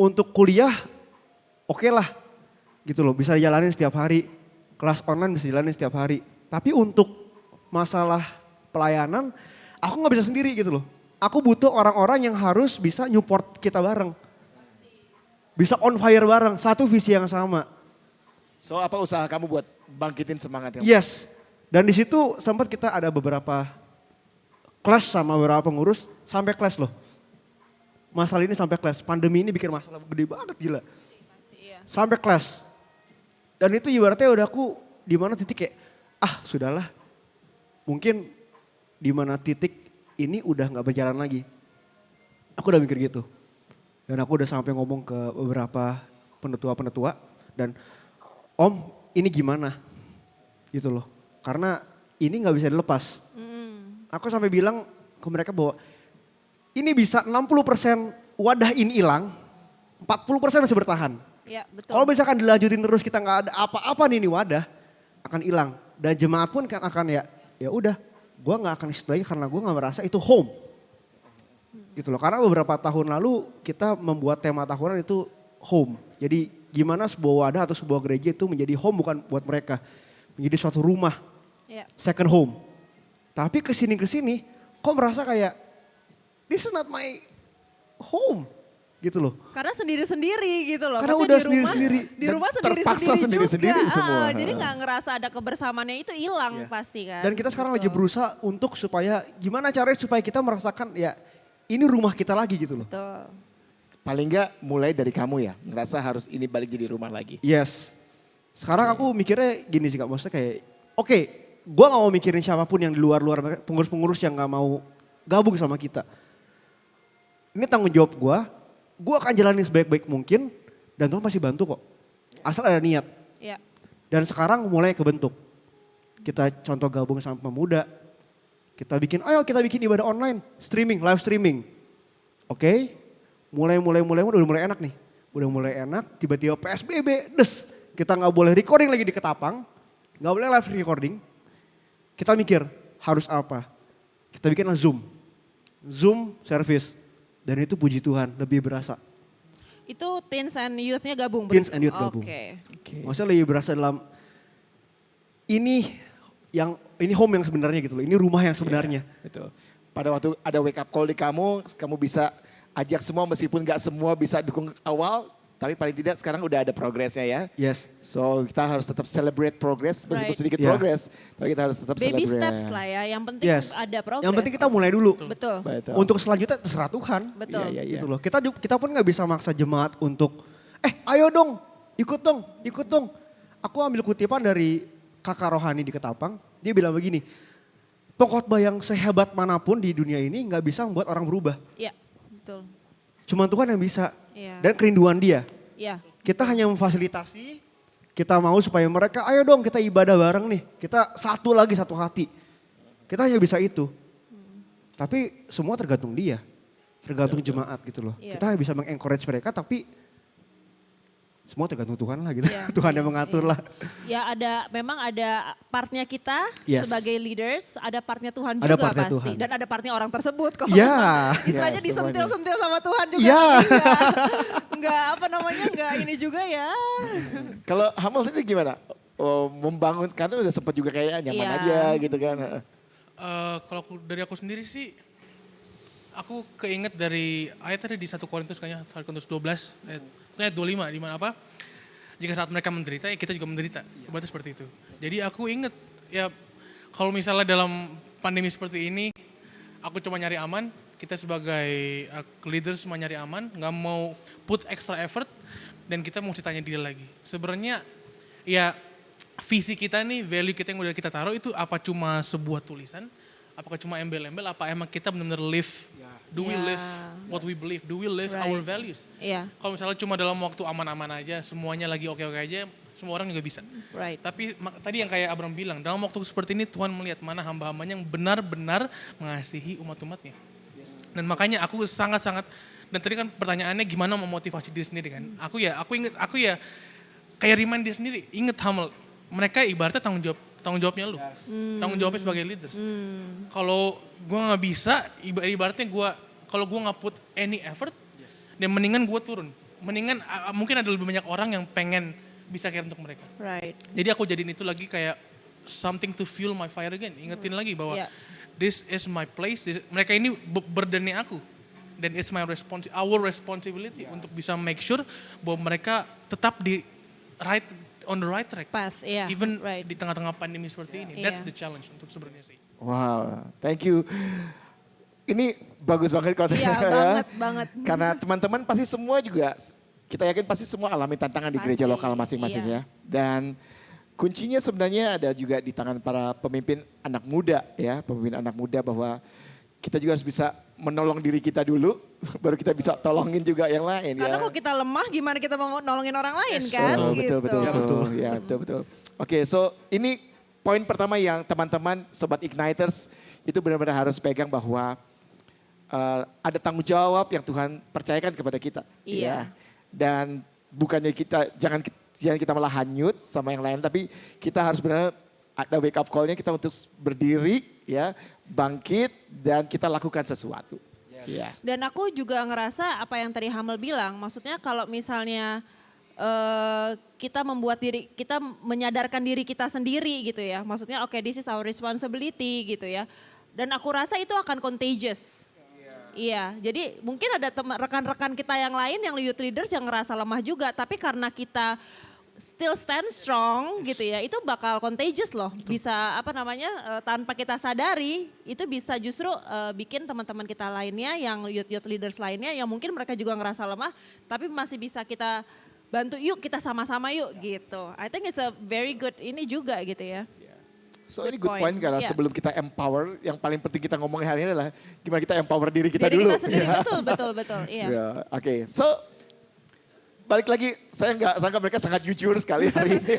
Untuk kuliah oke lah gitu loh, bisa dijalanin setiap hari. Kelas online bisa dijalanin setiap hari. Tapi untuk masalah pelayanan aku nggak bisa sendiri gitu loh. Aku butuh orang-orang yang harus bisa support kita bareng. Bisa on fire bareng, satu visi yang sama. So apa usaha kamu buat bangkitin semangat kamu? Yes. Dan di situ sempat kita ada beberapa kelas sama beberapa pengurus sampai kelas loh. Masalah ini sampai kelas. Pandemi ini bikin masalah gede banget gila. Iya. Sampai kelas. Dan itu ibaratnya udah aku di mana titik kayak sudahlah. Mungkin di mana titik ini udah nggak berjalan lagi. Aku udah mikir gitu. Dan aku udah sampai ngomong ke beberapa penetua-penetua dan Om ini gimana gitu loh. Karena ini nggak bisa dilepas. Aku sampai bilang ke mereka bahwa ini bisa 60% wadah ini hilang, 40% masih bertahan. Ya, betul. Kalau misalkan dilanjutin terus kita nggak ada apa-apa nih di wadah, akan hilang. Dan jemaat pun kan akan ya udah, gue nggak akan situ lagi karena gue nggak merasa itu home. Gitu loh, karena beberapa tahun lalu kita membuat tema tahunan itu home. Jadi gimana sebuah wadah atau sebuah gereja itu menjadi home bukan buat mereka. Menjadi suatu rumah, Ya. second home. Tapi kesini kok merasa kayak this is not my home. Gitu loh. Karena sendiri-sendiri gitu loh. Karena Maksudnya udah di rumah, sendiri-sendiri. di Dan rumah terpaksa sendiri-sendiri sendiri-sendiri juga. semua. Jadi nggak ngerasa ada kebersamaannya itu hilang Iya. pasti kan. Dan kita sekarang lagi Betul. berusaha untuk supaya gimana caranya supaya kita merasakan ya ini rumah kita lagi gitu loh. Betul. Paling enggak mulai dari kamu ya, ngerasa harus ini balik jadi rumah lagi. Yes. Sekarang aku mikirnya gini sih Kak, maksudnya kayak oke, gue gak mau mikirin siapapun yang di luar-luar, pengurus-pengurus yang gak mau gabung sama kita. Ini tanggung jawab gue akan jalanin sebaik-baik mungkin dan Tuhan pasti bantu kok. Asal ada niat. Ya. Dan sekarang mulai kebentuk. Kita contoh gabung sama pemuda. Kita bikin ibadah online, streaming, live streaming. Oke, mulai udah mulai enak nih. Udah mulai enak, tiba-tiba PSBB, des. Kita gak boleh recording lagi di Ketapang, gak boleh live recording. Kita mikir, harus apa? Kita bikinlah Zoom service. Dan itu puji Tuhan, lebih berasa. Itu teens and youth-nya gabung? Teens and youth gabung. Oke. Maksudnya lebih berasa dalam ini home yang sebenarnya gitu loh. Ini rumah yang sebenarnya. Betul. Pada waktu ada wake up call di kamu bisa ajak semua meskipun gak semua bisa dukung awal. Tapi paling tidak sekarang udah ada progresnya ya. Yes. So kita harus tetap celebrate progress, meskipun Right. sedikit Yeah. progress. Tapi kita harus tetap Baby celebrate. steps lah ya, yang penting Yes. ada progres. Yang penting kita mulai dulu. Betul. Betul. Untuk selanjutnya terserah Tuhan. Betul. Iya, iya, iya. Gitu loh. Kita pun nggak bisa maksa jemaat untuk ayo dong, ikut dong. Aku ambil kutipan dari kakak rohani di Ketapang. Dia bilang begini, pengkhotbah yang sehebat manapun di dunia ini nggak bisa membuat orang berubah. Iya, betul. Cuma Tuhan yang bisa. Iya. Dan kerinduan dia. Iya. Kita hanya memfasilitasi, kita mau supaya mereka ayo dong kita ibadah bareng nih. Kita satu lagi satu hati. Kita hanya bisa itu. Tapi semua tergantung dia. Tergantung jemaat gitu loh. Iya. Kita bisa mengencourage mereka tapi semua tergantung Tuhan lah gitu. Iya, Tuhan yang iya, mengatur iya. lah. Ya memang ada partnya kita Yes. sebagai leaders, ada partnya Tuhan Ada juga partnya pasti. Tuhan. Dan ada partnya orang tersebut kok. Iya. Istilahnya Ya, disentil-sentil sama Tuhan juga. Iya. Enggak ini juga ya. Kalau Hamel sendiri gimana? Oh, membangun, karena udah sempat juga kayak nyaman Iya. aja gitu kan. Kalau dari aku sendiri sih, aku keinget dari ayat tadi di 1 Korintus kayaknya, 1 Korintus 12, ayat 25, di mana apa? Jika saat mereka menderita, ya kita juga menderita. Berarti seperti itu. Jadi aku inget, ya kalau misalnya dalam pandemi seperti ini, aku cuma nyari aman, kita sebagai leaders cuma nyari aman, nggak mau put extra effort, dan kita mesti tanya diri lagi. Sebenarnya ya visi kita nih, value kita yang udah kita taruh itu apa cuma sebuah tulisan, apakah cuma embel-embel, apa emang kita benar-benar live, do we Ya. live what we believe, do we live Right. our values. Iya, Kalau misalnya cuma dalam waktu aman-aman aja, semuanya lagi oke-oke aja, semua orang juga bisa. right. Tapi tadi yang kayak Abram bilang, dalam waktu seperti ini Tuhan melihat mana hamba-hambanya yang benar-benar mengasihi umat-umatnya. Dan makanya aku sangat-sangat, dan tadi kan pertanyaannya gimana memotivasi diri sendiri kan. Aku ya kayak remind diri sendiri, inget Hamel, mereka ibaratnya tanggung jawabnya lu. Tanggung jawabnya sebagai leaders. Kalau gue nggak bisa, ibaratnya kalau gue nggak put any effort, dan mendingan gue turun. Mendingan mungkin ada lebih banyak orang yang pengen bisa care untuk mereka. Right. Jadi aku jadiin itu lagi kayak something to fuel my fire again. Ingetin lagi bahwa Yeah. this is my place. Mereka ini burdennya aku. Dan it's our responsibility untuk bisa make sure bahwa mereka tetap on the right track. Path, iya. Even right. di tengah-tengah pandemi seperti ini. Iya. That's the challenge untuk sebenarnya sih. Wow, thank you. Ini bagus banget kontennya. Iya, banget. Karena teman-teman pasti semua juga, kita yakin pasti semua alami tantangan di gereja Pasti, lokal masing-masing iya. ya. Dan kuncinya sebenarnya ada juga di tangan para pemimpin anak muda ya. Pemimpin anak muda bahwa kita juga harus bisa menolong diri kita dulu, baru kita bisa tolongin juga yang lain Karena ya. kalau kita lemah gimana kita mau nolongin orang lain kan? Betul, gitu. betul. Ya, betul. Oke, so ini poin pertama yang teman-teman Sobat Igniters itu benar-benar harus pegang bahwa ada tanggung jawab yang Tuhan percayakan kepada kita. Iya. Ya. Dan bukannya jangan kita malah hanyut sama yang lain, tapi kita harus benar ada wake up call-nya kita untuk berdiri ya, bangkit dan kita lakukan sesuatu. Ya. Dan aku juga ngerasa apa yang tadi Hamel bilang, maksudnya kalau misalnya kita kita menyadarkan diri kita sendiri gitu ya. Maksudnya oke, this is our responsibility gitu ya. Dan aku rasa itu akan contagious. Iya, jadi mungkin ada rekan-rekan kita yang lain yang youth leaders yang ngerasa lemah juga, tapi karena kita still stand strong gitu ya, itu bakal contagious loh. Bisa tanpa kita sadari, itu bisa justru bikin teman-teman kita lainnya yang youth leaders lainnya yang mungkin mereka juga ngerasa lemah, tapi masih bisa kita bantu, yuk kita sama-sama yuk gitu. I think it's a very good ini juga gitu ya. So ini good point karena Yeah. sebelum kita empower, yang paling penting kita ngomongin hari ini adalah gimana kita empower diri kita Diri dulu. kita sendiri, Ya. betul, iya. Ya, Oke, so balik lagi, saya nggak sangka mereka sangat jujur sekali hari ini.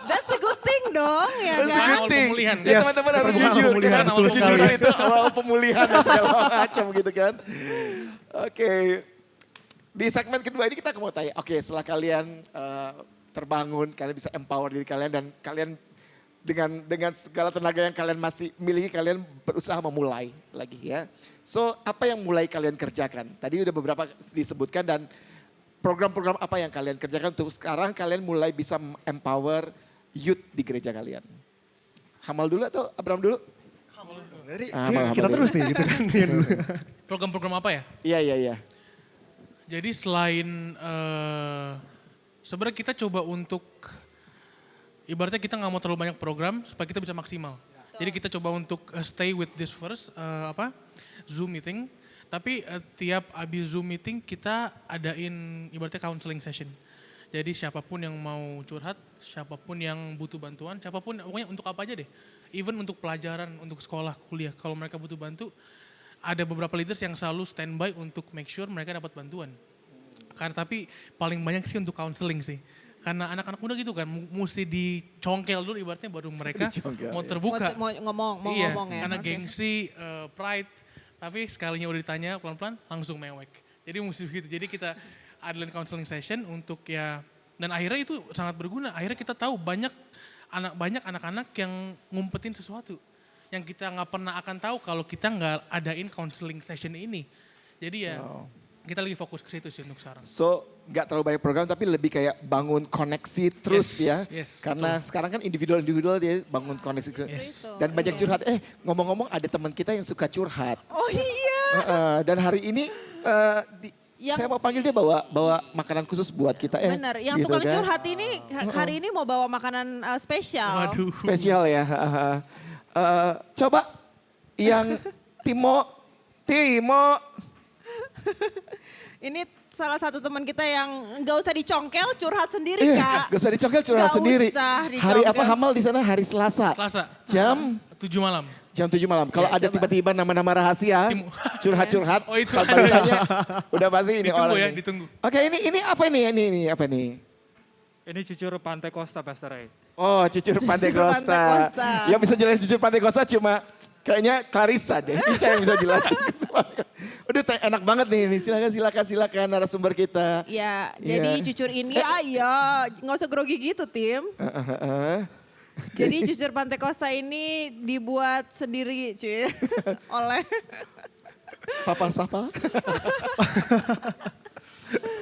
That's a good thing dong ya That's a kan? good Awal thing. pemulihan. Ya, Yes, teman-teman harus awal jujur. pemulihan, Kan? betul Kejujuran sekali. itu awal pemulihan dan segala macam gitu kan. Oke, di segmen kedua ini kita mau tanya, oke setelah kalian terbangun, kalian bisa empower diri kalian dan kalian dengan segala tenaga yang kalian masih miliki, kalian berusaha memulai lagi ya. So apa yang mulai kalian kerjakan? Tadi udah beberapa disebutkan dan program-program apa yang kalian kerjakan untuk sekarang kalian mulai bisa empower youth di gereja kalian? Hamal dulu atau Abraham dulu? Jadi Hamal kita dulu. terus nih gitu kan. Program-program apa ya? Iya. Jadi selain sebenarnya kita coba untuk ibaratnya kita nggak mau terlalu banyak program supaya kita bisa maksimal. Jadi kita coba untuk stay with this first Zoom meeting. Tapi tiap abis Zoom meeting kita adain ibaratnya counseling session. Jadi siapapun yang mau curhat, siapapun yang butuh bantuan, siapapun pokoknya untuk apa aja deh. Even untuk pelajaran, untuk sekolah, kuliah. Kalau mereka butuh bantu, ada beberapa leaders yang selalu standby untuk make sure mereka dapat bantuan. Karena tapi paling banyak sih untuk counseling sih. Karena anak-anak muda gitu kan, mesti dicongkel dulu ibaratnya baru mereka Dicongkel, mau ya. terbuka. Mau ngomong ya. Karena Oke. gengsi, pride, tapi sekalinya udah ditanya pelan-pelan langsung mewek. Jadi mesti begitu. Jadi kita adain counseling session untuk ya, dan akhirnya itu sangat berguna. Akhirnya kita tahu banyak anak-anak yang ngumpetin sesuatu yang kita nggak pernah akan tahu kalau kita nggak adain counseling session ini. Jadi ya kita lagi fokus ke situ sih untuk sekarang. So nggak terlalu banyak program tapi lebih kayak bangun koneksi terus ya. Yes, Karena sekarang kan individual dia bangun koneksi. Yes. Dan banyak curhat. Ngomong-ngomong ada teman kita yang suka curhat. Oh iya. Dan hari ini saya mau panggil dia bawa makanan khusus buat kita. Bener, yang gitu tukang kan. curhat ini hari ini mau bawa makanan spesial. Waduh. Spesial ya. Coba yang Timo. Ini salah satu teman kita yang nggak usah dicongkel, curhat sendiri Kak. Gak usah dicongkel curhat Nggak sendiri. usah Hari apa dicongkel. Hamal di sana? Hari Selasa. Selasa, Jam 7 malam. Jam 7 malam. Kalau ada coba. tiba-tiba nama-nama rahasia, Timo. curhat-curhat, Oh, itu. tanpa ditanya, udah pasti ini Ditunggu orang. ya, ini. ditunggu. Oke, ini apa ini? Ini apa nih? Ini cucur Pantai Costa, Pastor Ray. Oh, cucur Pantai Pantai Costa. Costa. Yang bisa jelasin cucur Pantai Costa cuma kayaknya Clarissa deh. Ica yang bisa jelasin. Udah enak banget nih. Silakan narasumber kita. Ya, jadi Iya. cucur ini, nggak usah grogi gitu tim. Jadi cucur Pantai Costa ini dibuat sendiri, oleh Papa Sapa.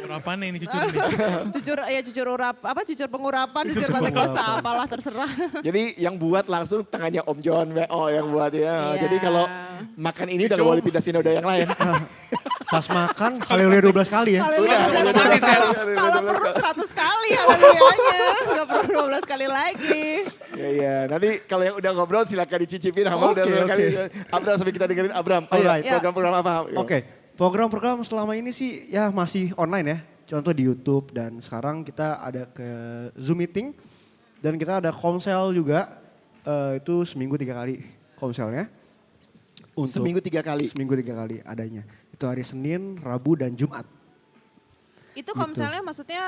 Berapa nih ini cucu ini? cucur urap, cucur pengurapan, cucur Pantai Costa, apalah terserah. Jadi yang buat langsung tangannya Om John WO yang buat ya. Iya. Jadi kalau makan ini udah gak boleh pindah sinoda yang lain. Pas makan haleluya 12 kali ya. Kalau perlu 100 kali haleluyanya, nggak perlu 12 kali lagi. Iya. Nanti kalau yang udah ngobrol silakan dicicipin. Hamal udah Oke, sekali. oke. Abram sampai kita dengerin Abram. Alright. Program-program apa? Oke, program-program selama ini sih ya masih online ya. Contoh di YouTube dan sekarang kita ada ke Zoom meeting dan kita ada komsel juga. Itu seminggu 3 kali komselnya. Seminggu 3 kali. Seminggu 3 kali adanya. Itu hari Senin, Rabu dan Jumat. Itu komselnya maksudnya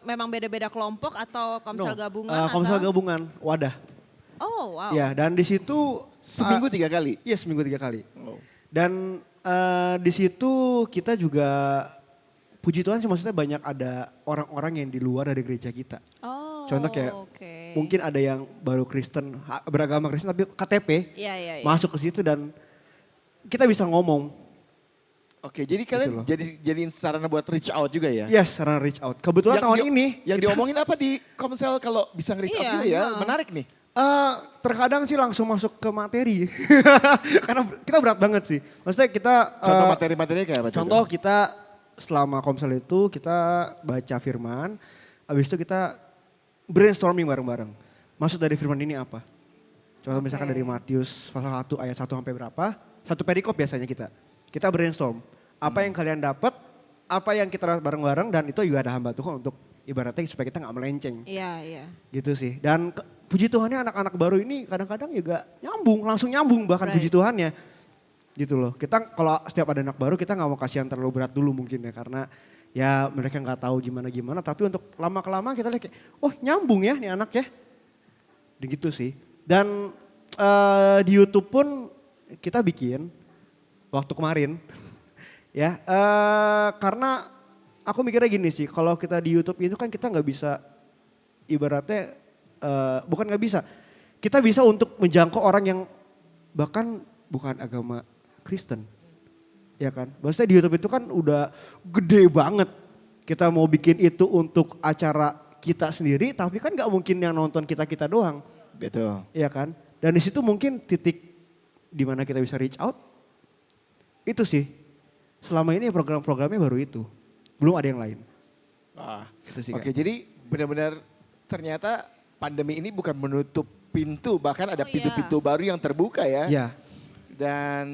memang beda-beda kelompok atau komsel gabungan? Komsel atau? gabungan, wadah. Oh wow. Ya, dan di situ Seminggu 3 kali. Iya, seminggu 3 kali. Oh. Dan di situ kita juga puji Tuhan sih maksudnya banyak ada orang-orang yang di luar dari gereja kita. Oh, Contoh kayak oke. mungkin ada yang baru Kristen, beragama Kristen tapi KTP Iya, iya, iya. masuk ke situ dan kita bisa ngomong. Oke, jadi kalian loh. jadiin sarana buat reach out juga ya? Yes, sarana reach out. Kebetulan tahun ini Yang diomongin apa di Komsel kalau bisa nge-reach out Iya, juga ya? heeh. Menarik nih. terkadang sih langsung masuk ke materi. Karena kita berat banget sih. Maksudnya kita Contoh materi-materinya kayak apa? contoh kita selama Komsel itu kita baca firman, habis itu kita brainstorming bareng-bareng. Maksud dari firman ini apa? Contoh misalkan dari Matius pasal 1 ayat 1 sampai berapa? Satu perikop biasanya kita. Kita brainstorm. Apa yang kalian dapat, apa yang kita bareng-bareng dan itu juga ada hamba Tuhan untuk ibaratnya supaya kita nggak melenceng. Iya, iya. Gitu sih. Dan puji Tuhannya anak-anak baru ini kadang-kadang juga nyambung, langsung nyambung bahkan Right. puji Tuhannya. Gitu loh. Kita kalau setiap ada anak baru kita nggak mau kasih yang terlalu berat dulu mungkin ya karena ya mereka nggak tahu gimana-gimana. Tapi untuk lama-kelamaan kita lihat kayak, oh nyambung ya nih anak ya. Begitu sih. Dan di YouTube pun kita bikin waktu kemarin ya karena aku mikirnya gini sih, kalau kita di YouTube itu kan kita nggak bisa ibaratnya bukan nggak bisa, kita bisa untuk menjangkau orang yang bahkan bukan agama Kristen, ya kan? Maksudnya di YouTube itu kan udah gede banget. Kita mau bikin itu untuk acara kita sendiri, tapi kan nggak mungkin yang nonton kita doang, Betul. ya kan? Dan di situ mungkin titik di mana kita bisa reach out, itu sih. Selama ini program-programnya baru itu. Belum ada yang lain. Ah, Itu sih, Oke, Kak. jadi benar-benar ternyata pandemi ini bukan menutup pintu, bahkan ada Oh, iya. pintu-pintu baru yang terbuka ya. Ya, Dan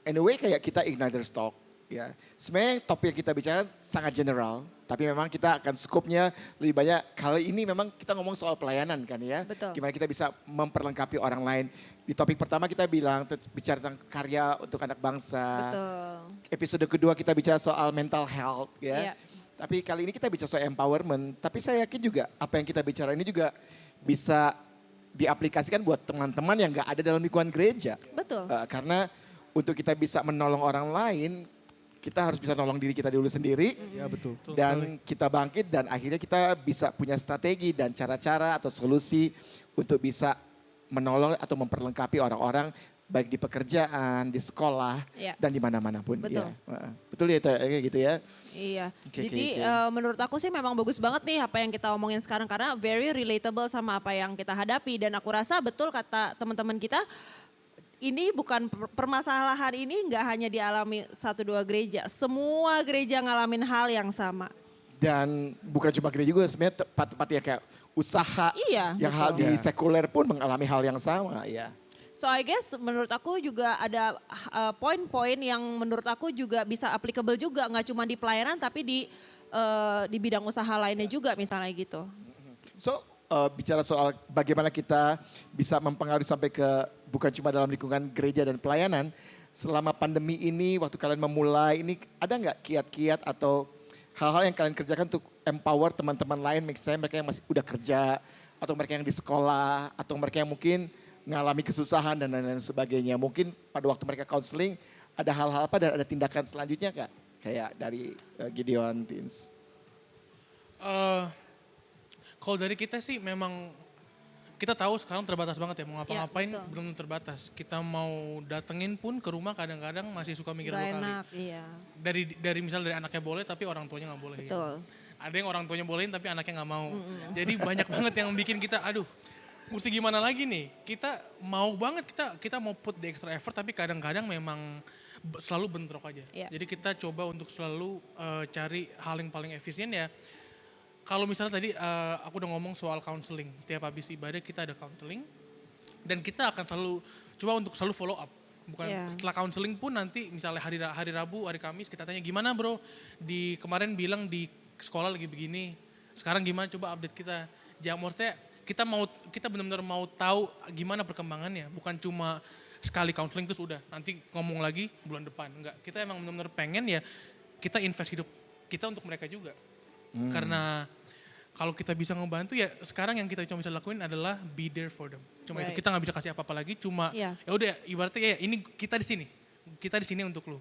anyway kayak kita Igniter Talk ya. Sebenarnya topik yang kita bicara sangat general, tapi memang kita akan skupnya lebih banyak. Kali ini memang kita ngomong soal pelayanan kan ya. Betul. Gimana kita bisa memperlengkapi orang lain. Di topik pertama kita bilang bicara tentang karya untuk anak bangsa. Betul. Episode kedua kita bicara soal mental health ya. Iya. Tapi kali ini kita bicara soal empowerment. Tapi saya yakin juga apa yang kita bicara ini juga bisa diaplikasikan buat teman-teman yang gak ada dalam lingkungan gereja. Betul. Karena untuk kita bisa menolong orang lain, kita harus bisa nolong diri kita dulu sendiri. ya betul. Betul Dan kita bangkit dan akhirnya kita bisa punya strategi dan cara-cara atau solusi untuk bisa menolong atau memperlengkapi orang-orang baik di pekerjaan, di sekolah, Iya. dan di mana-mana pun. Betul. Ya. Betul ya, kayak gitu ya. Iya. Oke, Jadi oke. menurut aku sih memang bagus banget nih apa yang kita omongin sekarang karena very relatable sama apa yang kita hadapi dan aku rasa betul kata teman-teman kita ini bukan permasalahan ini nggak hanya dialami 1-2 gereja, semua gereja ngalamin hal yang sama. Dan bukan cuma gereja juga, sebenarnya tempat-tempat yang kayak usaha, Iya, yang hal betul. di sekuler pun mengalami hal yang sama ya. So I guess menurut aku juga ada poin-poin yang menurut aku juga bisa applicable juga nggak cuma di pelayanan tapi di bidang usaha lainnya juga misalnya gitu. So bicara soal bagaimana kita bisa mempengaruhi sampai ke bukan cuma dalam lingkungan gereja dan pelayanan. Selama pandemi ini waktu kalian memulai ini ada nggak kiat-kiat atau hal-hal yang kalian kerjakan untuk empower teman-teman lain misalnya mereka yang masih udah kerja atau mereka yang di sekolah atau mereka yang mungkin mengalami kesusahan dan lain-lain sebagainya. Mungkin pada waktu mereka counseling ada hal-hal apa dan ada tindakan selanjutnya nggak? Kayak dari Gideon Teens. Kalau dari kita sih memang kita tahu sekarang terbatas banget ya mau ngapa-ngapain betul. belum terbatas. Kita mau datengin pun ke rumah kadang-kadang masih suka mikir Gak dua kali. enak, iya. Dari misal dari anaknya boleh tapi orang tuanya nggak boleh. gitu. Betul. Ada yang orang tuanya bolehin tapi anaknya nggak mau. Jadi banyak banget yang bikin kita aduh mesti gimana lagi nih. Kita mau banget kita mau put the extra effort tapi kadang-kadang memang selalu bentrok aja. Iya. Jadi kita coba untuk selalu cari hal yang paling efisien ya. Kalau misalnya tadi aku udah ngomong soal counseling. Tiap habis ibadah kita ada counseling. Dan kita akan selalu coba untuk selalu follow up. Bukan Iya. setelah counseling pun nanti misalnya hari Rabu, hari Kamis kita tanya gimana bro. Di kemarin bilang di sekolah lagi begini. Sekarang gimana coba update kita. Jangan maksudnya kita benar-benar mau tahu gimana perkembangannya. Bukan cuma sekali counseling terus udah. Nanti ngomong lagi bulan depan. Enggak, kita emang benar-benar pengen ya kita invest hidup kita untuk mereka juga. Karena kalau kita bisa ngebantu ya sekarang yang kita cuma bisa lakuin adalah be there for them. Cuma itu Right. kita nggak bisa kasih apa-apa lagi. Cuma Iya. ya udah ibaratnya ya ini kita di sini untuk lu.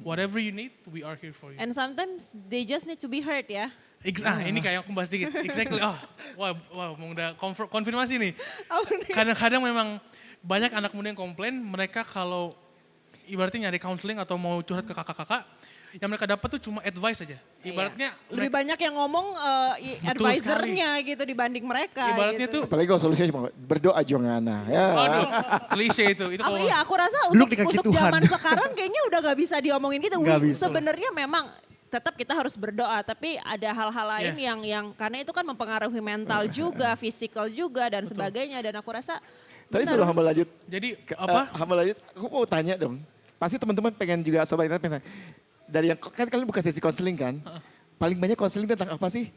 Whatever you need, we are here for you. And sometimes they just need to be heard ya. Ini kayak aku bahas dikit. Exactly. Oh, wow, mau udah konfirmasi nih. Apa nih? Kadang-kadang memang banyak anak muda yang komplain, mereka kalau ibaratnya nyari counseling atau mau curhat ke kakak-kakak, yang mereka dapat tuh cuma advice aja. Ibaratnya Lebih banyak yang ngomong Betul advisornya gitu dibanding mereka. ibaratnya gitu. tuh, Apalagi kalau solusinya cuma berdoa Jongana. Ya. aduh, klise itu. Iya, aku rasa Duduk untuk di kaki Tuhan. zaman sekarang kayaknya udah gak bisa diomongin gitu. Nggak bisa. Sebenarnya memang tetap kita harus berdoa, tapi ada hal-hal lain Iya. yang karena itu kan mempengaruhi mental juga, fisikal juga dan sebagainya. Dan aku rasa Tapi benar. suruh hamba lanjut. Jadi apa? Hamba lanjut, aku mau tanya dong. Pasti teman-teman pengen juga, sobat internet pengen tanya. Dari yang, kan kalian buka sesi konseling kan? Paling banyak konseling tentang apa sih?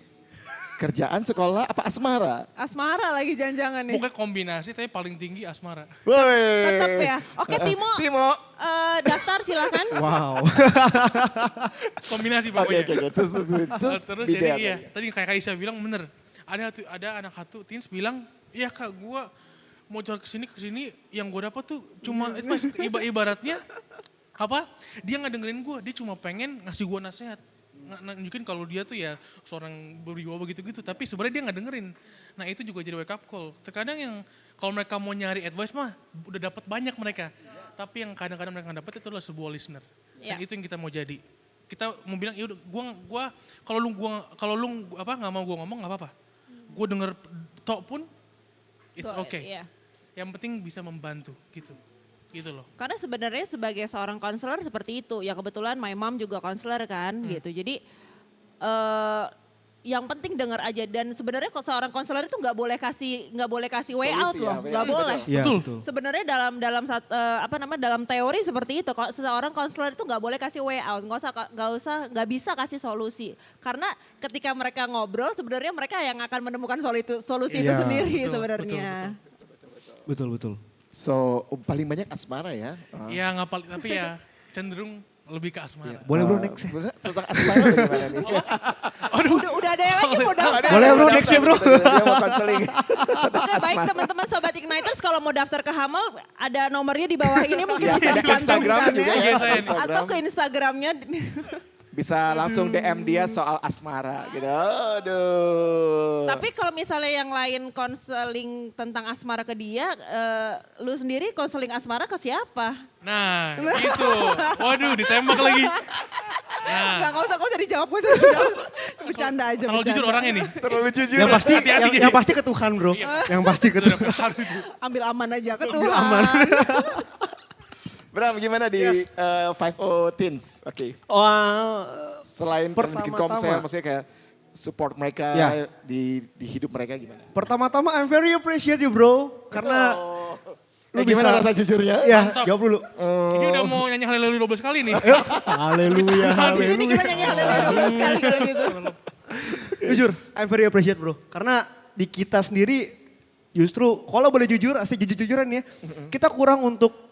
Kerjaan, sekolah, apa asmara? Asmara lagi jangan-jangan nih. Pokoknya kombinasi, tapi paling tinggi asmara. Woi. Tetap ya. Oke Timo, Timo. daftar silakan. Wow. Kombinasi Oke, pokoknya. oke. Terus Terus beda jadi apa? iya, tadi kayak Kaisa bilang bener. Ada anak satu teens bilang, iya kak gue mau jual ke sini yang gue dapat tuh cuma itu mas, ibaratnya apa? Dia nggak dengerin gue, dia cuma pengen ngasih gue nasihat. Nunjukin kalau dia tuh ya seorang berwibawa begitu-gitu, tapi sebenarnya dia nggak dengerin. Nah itu juga jadi wake up call. Terkadang yang kalau mereka mau nyari advice mah udah dapat banyak mereka, tapi yang kadang-kadang mereka nggak dapat itu adalah sebuah listener. Dan Ya. itu yang kita mau jadi. Kita mau bilang, yaudah gua kalau lu nggak mau gua ngomong nggak apa-apa. Gua denger tok pun it's Tuh, okay. iya. Yang penting bisa membantu gitu. Gitu loh. Karena sebenarnya sebagai seorang konselor seperti itu, ya kebetulan my mom juga konselor kan gitu. Jadi yang penting dengar aja dan sebenarnya kok seorang konselor itu nggak boleh kasih way Solusi out ya, loh, way nggak out, boleh. Iya, Betul. betul. Sebenarnya dalam teori seperti itu, kalau seorang konselor itu nggak boleh kasih way out, nggak bisa kasih solusi. Karena ketika mereka ngobrol, sebenarnya mereka yang akan menemukan solusi itu Iya. sendiri Betul, sebenarnya. Betul, betul. So, paling banyak asmara ya. Ya nggak paling, tapi ya cenderung lebih ke asmara. Boleh bro next ya. Sebenarnya tentang asmara bagaimana nih? Udah ada yang lagi mau daftar. Boleh bro next ya bro. Dia mau konseling. Oke, baik teman-teman Sobat Igniters, kalau mau daftar ke Hamal, ada nomornya di bawah ini mungkin Ya, bisa ada Instagram dicantumkan juga ya. ya. Iya, Instagram. Atau ke Instagramnya. Bisa langsung DM dia soal asmara gitu. Aduh. Tapi kalau misalnya yang lain konseling tentang asmara ke dia, lu sendiri konseling asmara ke siapa? Nah gitu. Waduh ditembak lagi. Nah, Nggak usah dijawab, nggak usah dijawab. Bercanda aja. terlalu bercanda. jujur orangnya nih. Terlalu jujur. Yang pasti, Hati-hati. yang pasti ke Tuhan bro. Yang pasti ke Tuhan. Ambil aman aja ke Ambil Tuhan. aman. Bram, gimana di 50 Teens? Oke. Wah, Selain kalian bikin Pertama-tama. komsel, maksudnya kayak support mereka Ya. di hidup mereka gimana? pertama-tama I'm very appreciate you bro. Karena lu gimana bisa- rasa jujurnya? ya Mantap. jawab dulu. Ini udah mau nyanyi haleluya 12 kali nih. Haleluya, Di sini kita haleluya. nyanyi haleluya sekali gitu. Jujur, I'm very appreciate bro. Karena di kita sendiri justru kalau boleh jujur, asli jujur-jujuran ya. Kita kurang untuk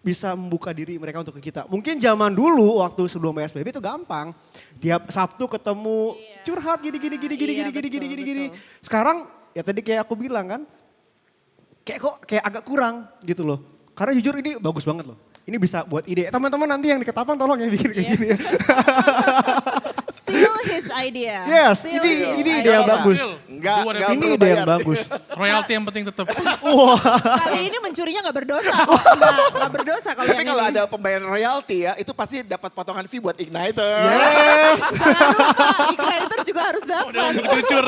bisa membuka diri mereka untuk ke kita. Mungkin zaman dulu waktu sebelum PSBB itu gampang. Tiap Sabtu ketemu curhat gini. Iya, betul. Sekarang ya tadi kayak aku bilang kan, kayak agak kurang gitu loh. Karena jujur ini bagus banget loh. Ini bisa buat ide. Teman-teman nanti yang di Ketapang tolong yang bikin kayak gini ya. Still his idea. Yes, Still ini his ide idea. yang bagus. Enggak, Do whatever. enggak Ini perlu ide yang bayar. bagus. Royalti yang penting tetap. Wah. Kali ini mencurinya nggak berdosa kok. Nggak berdosa kalau Tapi yang kalau ini. ada pembayaran royalti ya, itu pasti dapat potongan fee buat Igniter. Yes. Jangan lupa, Igniter juga harus Udah dapat. untuk jujur.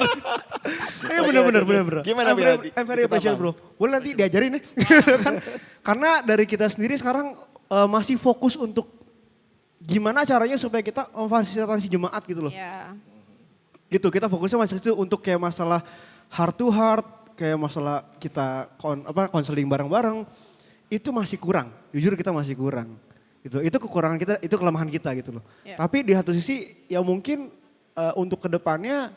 Iya bener-bener. Gimana, I'm Bira? very- I'm very appreciate bro. Boleh nanti diajarin ya. Kan? Karena dari kita sendiri sekarang masih fokus untuk gimana caranya supaya kita memfasilitasi jemaat gitu loh. Ya. Gitu, kita fokusnya masih itu untuk kayak masalah heart to heart, kayak masalah kita konseling bareng-bareng, itu masih kurang. Jujur kita masih kurang. Gitu. Itu kekurangan kita, itu kelemahan kita gitu loh. Ya. Tapi di satu sisi ya mungkin untuk kedepannya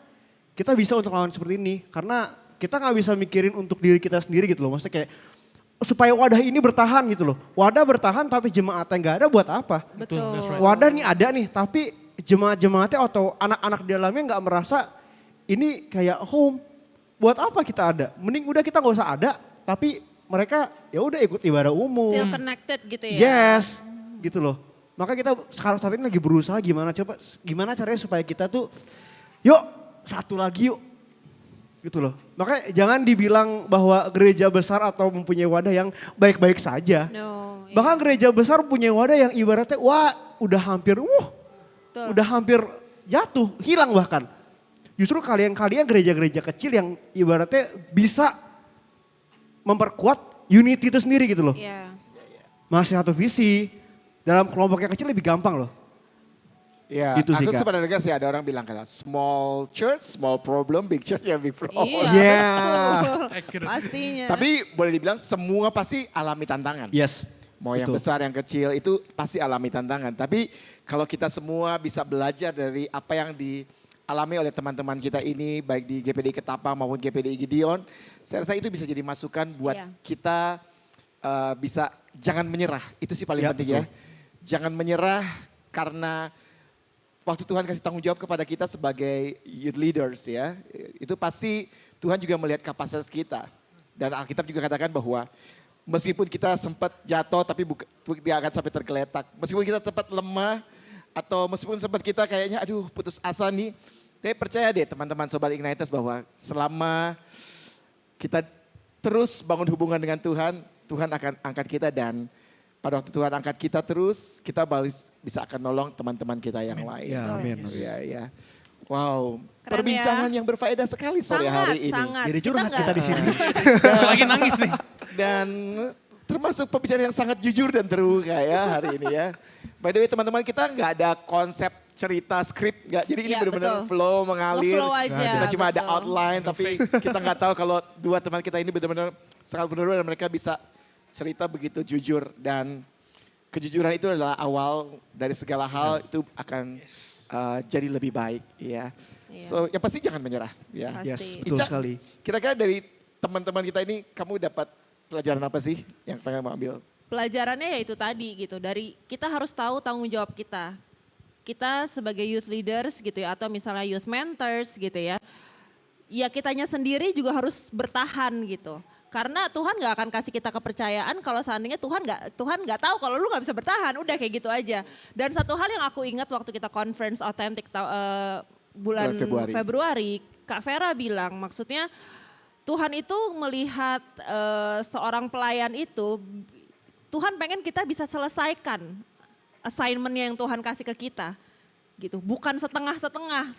kita bisa untuk lawan seperti ini. Karena kita nggak bisa mikirin untuk diri kita sendiri gitu loh. Maksudnya kayak supaya wadah ini bertahan gitu loh. Wadah bertahan tapi jemaatnya nggak ada buat apa? Betul. That's right. Wadah nih ada nih tapi jemaat-jemaatnya atau anak-anak di dalamnya nggak merasa ini kayak home. Buat apa kita ada? Mending udah kita nggak usah ada tapi mereka ya udah ikut ibadah umum. Still connected gitu ya. Yes, gitu loh. Maka kita sekarang saat ini lagi berusaha gimana caranya supaya kita tuh yuk satu lagi yuk. Gitu loh. Makanya jangan dibilang bahwa gereja besar atau mempunyai wadah yang baik-baik saja. No. Bahkan gereja besar punya wadah yang ibaratnya wah udah hampir Betul. udah hampir jatuh, hilang bahkan. Justru kalian gereja-gereja kecil yang ibaratnya bisa memperkuat unity itu sendiri gitu loh. Iya. Masih satu visi, dalam kelompok yang kecil lebih gampang loh. Ya, Gitu sih, aku Kak. pernah dengar sih ada orang bilang kan, small church, small problem, big church, ya big problem. Iya, Yeah. betul. Accurate. Pastinya. Tapi boleh dibilang semua pasti alami tantangan. Yes. Mau yang betul. besar, yang kecil itu pasti alami tantangan. Tapi kalau kita semua bisa belajar dari apa yang dialami oleh teman-teman kita ini, baik di GPDI Ketapang maupun GPDI Gideon, saya rasa itu bisa jadi masukan buat Iya. kita bisa jangan menyerah. Itu sih paling Ya, penting ya. betul. Jangan menyerah karena waktu Tuhan kasih tanggung jawab kepada kita sebagai youth leaders ya. Itu pasti Tuhan juga melihat kapasitas kita. Dan Alkitab juga katakan bahwa meskipun kita sempat jatuh tapi tidak akan sampai tergeletak. Meskipun kita sempat lemah atau meskipun sempat kita kayaknya aduh putus asa nih. Tapi percaya deh teman-teman Sobat Igniters bahwa selama kita terus bangun hubungan dengan Tuhan, Tuhan akan angkat kita dan pada waktu Tuhan angkat kita terus, kita bisa akan nolong teman-teman kita yang lain. Ya, amin. Iya, iya. Wow, Keren perbincangan ya. yang berfaedah sekali sore Sangat, hari ini. sangat. Jadi curhat kita di sini. Lagi nangis nih. Dan termasuk pembicaraan yang sangat jujur dan terbuka ya hari ini ya. By the way teman-teman kita nggak ada konsep cerita skrip, nggak. Jadi ini Iya, benar-benar betul. flow mengalir. Nge-flow aja, Kita cuma ada betul. outline, tapi kita nggak tahu kalau dua teman kita ini benar-benar sangat vulnerable dan mereka bisa cerita begitu jujur dan kejujuran itu adalah awal dari segala hal itu akan jadi lebih baik ya. Iya. So yang pasti jangan menyerah ya. Pasti. Yes, betul Ica, sekali. kira-kira dari teman-teman kita ini kamu dapat pelajaran apa sih yang pengen mau ambil? Pelajarannya ya itu tadi gitu, dari kita harus tahu tanggung jawab kita. Kita sebagai youth leaders gitu ya, atau misalnya youth mentors gitu ya. Ya kitanya sendiri juga harus bertahan gitu. Karena Tuhan gak akan kasih kita kepercayaan kalau seandainya Tuhan nggak tahu kalau lu gak bisa bertahan, udah kayak gitu aja. Dan satu hal yang aku ingat waktu kita conference Authentic bulan Februari. Februari, Kak Vera bilang maksudnya Tuhan itu melihat seorang pelayan itu, Tuhan pengen kita bisa selesaikan assignment yang Tuhan kasih ke kita. Gitu, bukan setengah-setengah,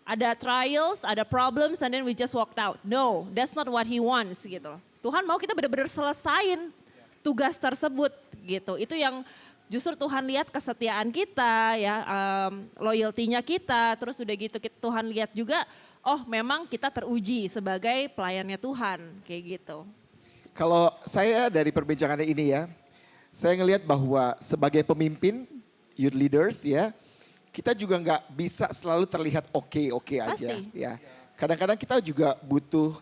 ada trials, ada problems, and then we just walked out. No, that's not what He wants gitu. Tuhan mau kita benar-benar selesain tugas tersebut gitu. Itu yang justru Tuhan lihat kesetiaan kita ya, loyalty-nya kita, terus udah gitu Tuhan lihat juga, oh memang kita teruji sebagai pelayannya Tuhan, kayak gitu. Kalau saya dari perbincangan ini ya, saya ngelihat bahwa sebagai pemimpin, youth leaders ya, kita juga nggak bisa selalu terlihat oke-oke aja. Pasti. Ya. Kadang-kadang kita juga butuh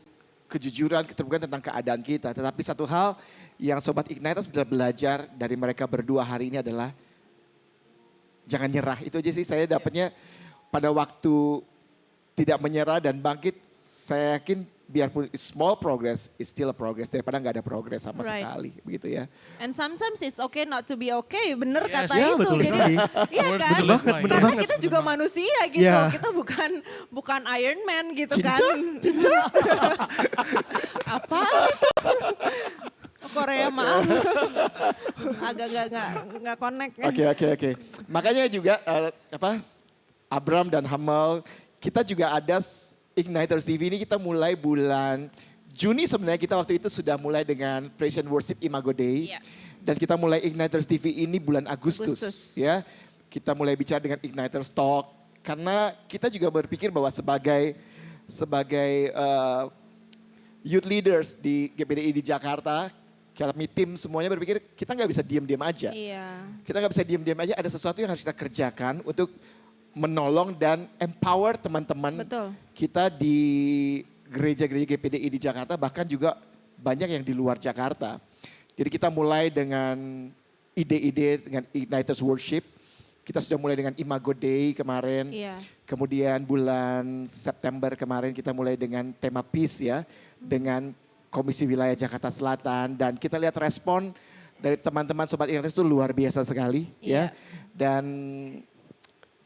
kejujuran, keterbukaan tentang keadaan kita. Tetapi satu hal yang Sobat Igniters benar belajar dari mereka berdua hari ini adalah jangan nyerah. Itu aja sih saya dapatnya pada waktu tidak menyerah dan bangkit. Saya yakin biarpun small progress is still a progress daripada nggak ada progress sama Right. sekali, begitu ya. And sometimes it's okay not to be okay, bener Yes. kata Ya, itu. betul Jadi, sekali. iya Words kan? to live by. Bener Karena banget. kita juga manusia gitu, Ya. kita bukan Iron Man gitu Cinca, kan. cinca. Apa? Korea maaf. Agak nggak connect. Oke. Makanya juga Abram dan Hamel, kita juga ada Igniters TV ini kita mulai bulan Juni sebenarnya kita waktu itu sudah mulai dengan Praise and Worship Imago Day. Iya. Dan kita mulai Igniters TV ini bulan Agustus. Ya. Kita mulai bicara dengan Igniters Talk. Karena kita juga berpikir bahwa sebagai youth leaders di GPDI di Jakarta, kami tim semuanya berpikir kita nggak bisa diam-diam aja. Iya. Kita nggak bisa diam-diam aja, ada sesuatu yang harus kita kerjakan untuk menolong dan empower teman-teman Betul. kita di gereja-gereja GPDI di Jakarta, bahkan juga banyak yang di luar Jakarta. Jadi kita mulai dengan ide-ide dengan Igniters Worship. Kita sudah mulai dengan Imago Day kemarin. Iya. Kemudian bulan September kemarin kita mulai dengan tema Peace ya. Dengan Komisi Wilayah Jakarta Selatan. Dan kita lihat respon dari teman-teman Sobat Igniters itu luar biasa sekali ya. Dan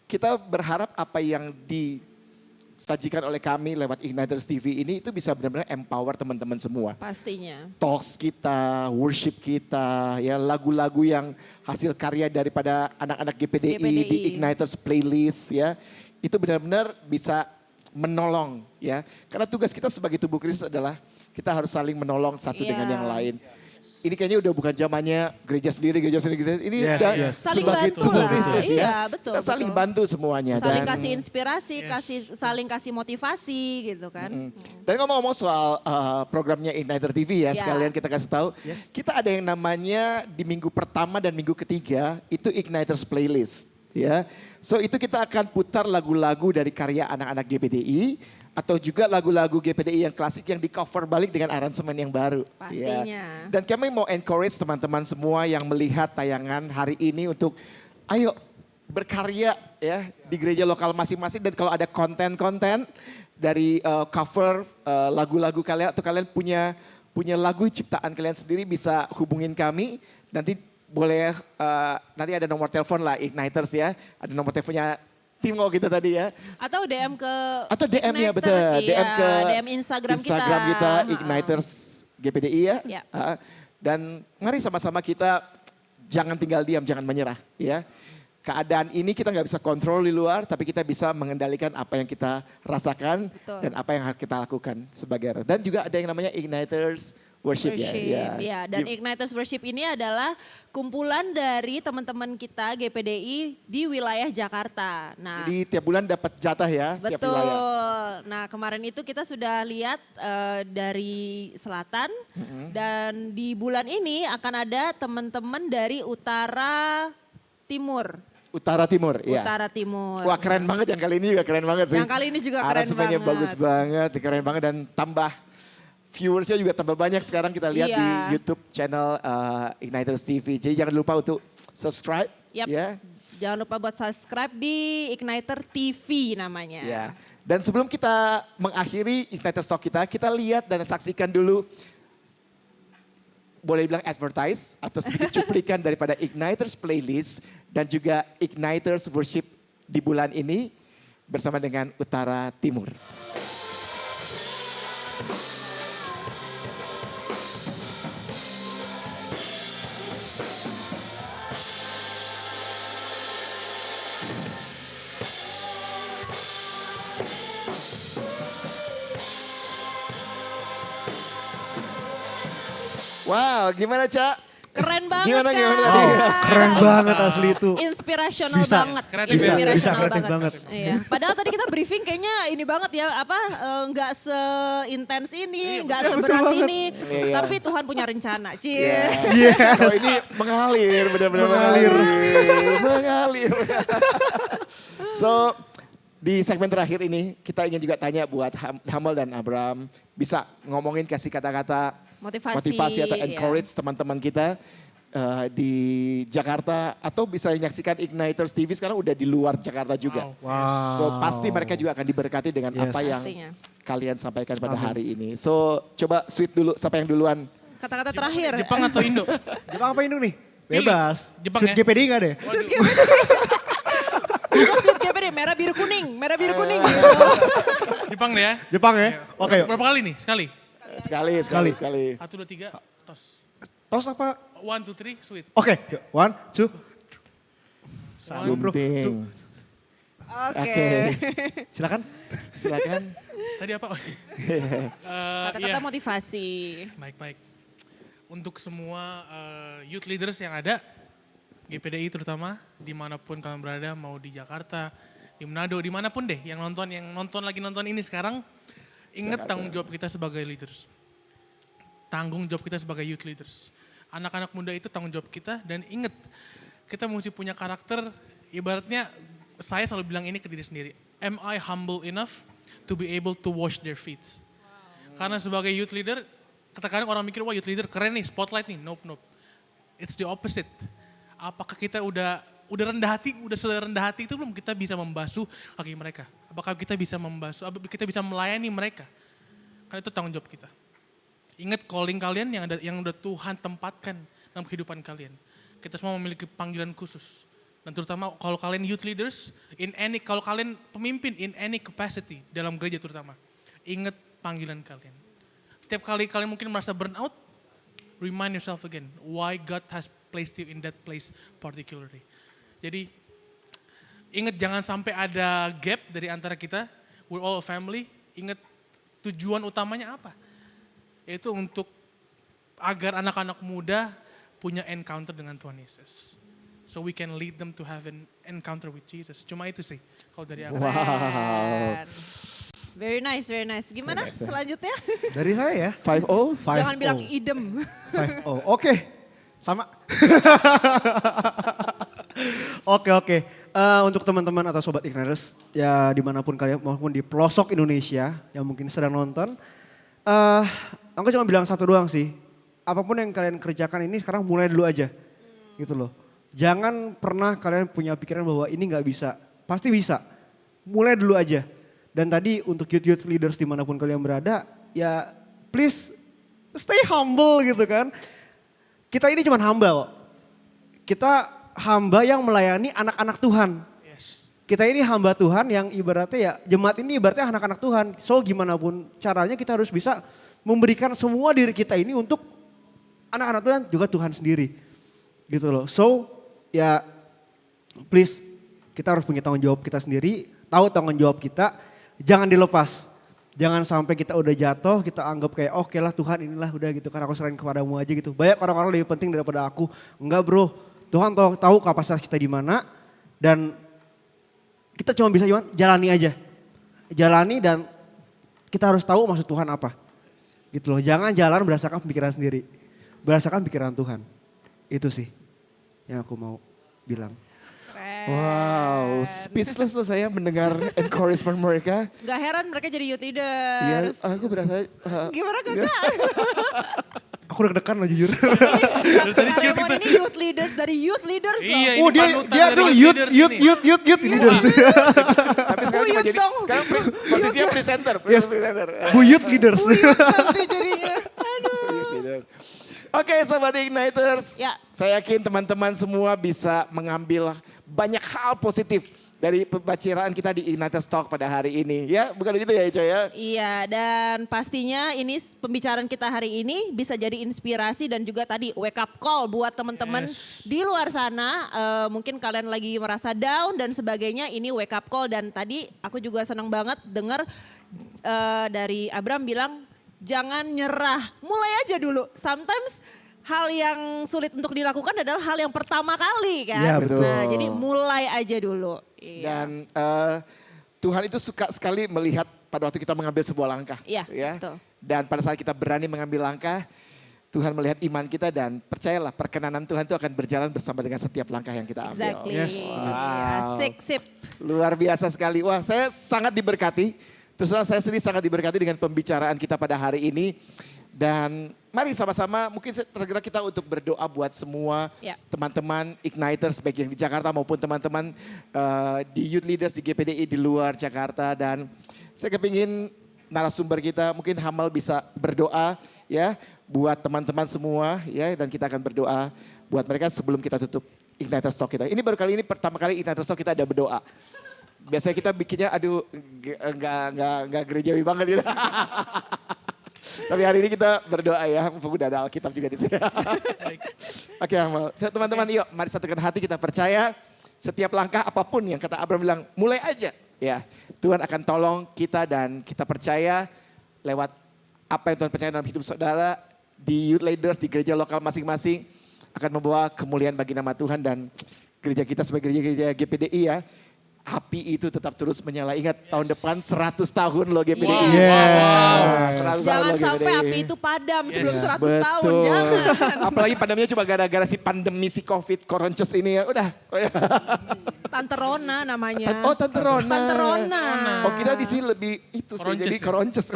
kita berharap apa yang disajikan oleh kami lewat Igniters TV ini itu bisa benar-benar empower teman-teman semua. Pastinya. Talks kita, worship kita, ya lagu-lagu yang hasil karya daripada anak-anak GPDI, di Igniters playlist ya. Itu benar-benar bisa menolong ya. Karena tugas kita sebagai tubuh Kristus adalah kita harus saling menolong satu dengan yang lain. Ini kayaknya udah bukan zamannya gereja sendiri. Ini udah Saling sebagai bantu tubuh lah. Kristus ya. Iya, betul. Kita saling betul. bantu semuanya. Saling dan, kasih inspirasi, saling kasih motivasi gitu kan. Dan ngomong-ngomong soal programnya Igniter TV ya, Ya. sekalian kita kasih tahu. Kita ada yang namanya di minggu pertama dan minggu ketiga itu Igniters Playlist. Ya, so itu kita akan putar lagu-lagu dari karya anak-anak GPDI atau juga lagu-lagu GPDI yang klasik yang di cover balik dengan aransemen yang baru. Pastinya. Ya. Dan kami mau encourage teman-teman semua yang melihat tayangan hari ini untuk ayo berkarya ya di gereja lokal masing-masing, dan kalau ada konten-konten dari cover lagu-lagu kalian atau kalian punya lagu ciptaan kalian sendiri, bisa hubungin kami. Nanti boleh nanti ada nomor telepon lah Igniters ya, ada nomor teleponnya Timo kita tadi ya. Atau DM ke DM ya, betul. Igniter, DM ke DM Instagram kita Igniters GPDI ya. Ya. Dan mari sama-sama kita jangan tinggal diam, jangan menyerah ya. Keadaan ini kita nggak bisa kontrol di luar, tapi kita bisa mengendalikan apa yang kita rasakan. Betul. Dan apa yang harus kita lakukan sebagai. Dan juga ada yang namanya Igniters Worship. Ya. Dan Igniters Worship ini adalah kumpulan dari teman-teman kita GPDI di wilayah Jakarta. Nah, Jadi tiap bulan dapat jatah ya, setiap betul. wilayah. Nah, kemarin itu kita sudah lihat dari selatan, dan di bulan ini akan ada teman-teman dari utara timur. Utara Timur, ya. Utara Timur. Wah, keren banget, yang kali ini juga keren banget sih. Yang kali ini juga keren Aransemennya banget. bagus banget, keren banget, dan tambah viewersnya juga tambah banyak sekarang kita lihat Iya. di YouTube channel Igniters TV. Jadi jangan lupa untuk subscribe. Yap. Ya. Jangan lupa buat subscribe di Igniter TV namanya. Ya. Dan sebelum kita mengakhiri Igniters Talk kita lihat dan saksikan dulu, boleh bilang advertise atau sedikit cuplikan daripada Igniters Playlist dan juga Igniters Worship di bulan ini bersama dengan Utara Timur. Wow, gimana Cak? Keren banget Gimana, kan? gimana tadi? Keren banget asli itu. Inspirational Bisa, banget. kreatif ya? Inspirational Bisa, kreatif banget. Iya. Padahal tadi kita briefing kayaknya ini banget ya, nggak seintens ini, nggak seberat ini. Iya. Tapi Tuhan punya rencana. Cie. Oh, ini mengalir, benar-benar mengalir. So, di segmen terakhir ini kita ingin juga tanya buat Hamel dan Abraham, bisa ngomongin, kasih kata-kata motivasi atau encourage teman-teman kita di Jakarta, atau bisa menyaksikan Igniters TV sekarang udah di luar Jakarta juga. Wow. So pasti mereka juga akan diberkati dengan Yes. apa yang Pastinya. kalian sampaikan pada hari ini. So coba sweet dulu, siapa yang duluan? Kata-kata terakhir. Jepang atau Indo? Jepang apa Indo nih? Bebas. Jepang Shoot ya? GPD nggak deh? Sud GPD, merah biru kuning, merah biru kuning. Jepang deh ya. Jepang ya? Oke. Berapa kali nih? Sekali? Sekali. 1, 2, 3, tos. Tos apa? 1, 2, 3, sweet. Oke, yuk. 1, 2. Salut bro. Gunting. Oke. Oke. Silakan. Silakan. Tadi apa? Kata-kata motivasi. Baik-baik. Untuk semua youth leaders yang ada, GPDI terutama, dimanapun kalian berada, mau di Jakarta, di Manado, dimanapun deh, yang nonton lagi nonton ini sekarang, ingat tanggung jawab kita sebagai leaders. Tanggung jawab kita sebagai youth leaders. Anak-anak muda itu tanggung jawab kita, dan ingat, kita mesti punya karakter, ibaratnya saya selalu bilang ini ke diri sendiri, am I humble enough to be able to wash their feet? Karena sebagai youth leader, kadang orang mikir, wah youth leader keren nih, spotlight nih. Nope. It's the opposite. Apakah kita udah rendah hati, udah serendah hati itu belum kita bisa membasuh kaki mereka? Apakah kita bisa membasuh, kita bisa melayani mereka? Karena itu tanggung jawab kita. Ingat calling kalian yang udah Tuhan tempatkan dalam kehidupan kalian. Kita semua memiliki panggilan khusus. Dan terutama kalau kalian youth leaders, kalau kalian pemimpin in any capacity dalam gereja terutama, ingat panggilan kalian. Setiap kali kalian mungkin merasa burnout, remind yourself again why God has placed you in that place particularly. Jadi ingat jangan sampai ada gap dari antara kita, we're all a family, ingat tujuan utamanya apa? Yaitu untuk agar anak-anak muda punya encounter dengan Tuhan Yesus. So we can lead them to have an encounter with Jesus. Cuma itu sih kalau dari aku. Keren. Very nice, very nice. Gimana selanjutnya? Dari saya ya. 5-0. Jangan bilang idem. 5-0. Oke. Sama. Oke. Untuk teman-teman atau sobat Igniters ya dimanapun kalian maupun di pelosok Indonesia yang mungkin sedang nonton. Aku cuma bilang satu doang sih. Apapun yang kalian kerjakan ini sekarang mulai dulu aja. Gitu loh. Jangan pernah kalian punya pikiran bahwa ini gak bisa. Pasti bisa. Mulai dulu aja. Dan tadi untuk youth leaders dimanapun kalian berada, ya please stay humble gitu kan. Kita ini cuma hamba kok. Kita hamba yang melayani anak-anak Tuhan. Yes. Kita ini hamba Tuhan yang ibaratnya ya, jemaat ini ibaratnya anak-anak Tuhan. So gimana pun caranya kita harus bisa memberikan semua diri kita ini untuk anak-anak Tuhan juga Tuhan sendiri. Gitu loh. So ya please kita harus punya tanggung jawab kita sendiri. Tahu tanggung jawab kita. Jangan dilepas. Jangan sampai kita udah jatuh, kita anggap kayak oke lah Tuhan inilah udah gitu kan aku serahin kepadamu aja gitu. Banyak orang-orang lebih penting daripada aku. Enggak bro, Tuhan tahu kapasitas kita di mana dan kita cuma bisa jalani aja. Jalani dan kita harus tahu maksud Tuhan apa. Gitu loh, jangan jalan berdasarkan pikiran sendiri. Berdasarkan pikiran Tuhan. Itu sih yang aku mau bilang. Wow, speechless loh saya mendengar encouragement mereka. Gak heran mereka jadi youth Iya, leaders. aku berasa. Gimana kakak? Aku deg-degan lah jujur. Karyawan ini youth leaders dari youth leaders loh. Iya, Oh ini dia panutan dia dari tuh youth leaders ini. youth leaders. Tapi sekarang cuma Buyut jadi, dong. sekarang posisinya presenter. Yes. Presenter. Bu youth leaders. Nanti jadinya. Aduh. Oke Sobat Igniters, Ya. saya yakin teman-teman semua bisa mengambil banyak hal positif dari pembacaan kita di Igniters Talk pada hari ini. Ya, bukan begitu ya Ica ya? Iya, dan pastinya ini pembicaraan kita hari ini bisa jadi inspirasi dan juga tadi wake up call buat teman-teman Yes. di luar sana. Mungkin kalian lagi merasa down dan sebagainya, ini wake up call. Dan tadi aku juga senang banget dengar dari Abram bilang jangan nyerah, mulai aja dulu. Sometimes hal yang sulit untuk dilakukan adalah hal yang pertama kali kan. Iya, betul. Nah, jadi mulai aja dulu. Iya. Dan Tuhan itu suka sekali melihat pada waktu kita mengambil sebuah langkah. Iya, ya. betul. Dan pada saat kita berani mengambil langkah, Tuhan melihat iman kita dan percayalah perkenanan Tuhan itu akan berjalan bersama dengan setiap langkah yang kita ambil. Exactly. Yes, Wow. Asik, sip. Luar biasa sekali. Wah, saya sangat diberkati. Terus terang saya sendiri sangat diberkati dengan pembicaraan kita pada hari ini. Dan mari sama-sama mungkin tergerak kita untuk berdoa buat semua Ya. teman-teman Igniters baik yang di Jakarta maupun teman-teman di Youth Leaders di GPDI di luar Jakarta. Dan saya kepingin narasumber kita mungkin Hamal bisa berdoa ya buat teman-teman semua ya. Dan kita akan berdoa buat mereka sebelum kita tutup Igniters Talk kita. Ini baru kali ini pertama kali Igniters Talk kita ada berdoa. Biasanya kita bikinnya aduh enggak gerejawi banget gitu. Tapi hari ini kita berdoa ya, mumpung udah ada Alkitab juga di sini. Oke, Amal. Teman-teman yuk mari satukan hati kita percaya setiap langkah apapun yang kata Abraham bilang mulai aja. Ya, Tuhan akan tolong kita dan kita percaya lewat apa yang Tuhan percaya dalam hidup saudara di youth leaders di gereja lokal masing-masing akan membawa kemuliaan bagi nama Tuhan dan gereja kita sebagai gereja GPDI ya. Api itu tetap terus menyala. Ingat tahun depan 100 tahun loh GPDI. Wow. Yes. 100 tahun Jangan loh sampai GPDI. api itu padam sebelum Yes. 100 tahun. Betul. Jangan. Apalagi pandeminya cuma gara-gara si pandemi si COVID koronces ini ya. Udah. Tante Rona namanya. Oh Tante Rona. Tante Rona. Oh kita di sini lebih itu sih. Koronces Jadi ya? koronces.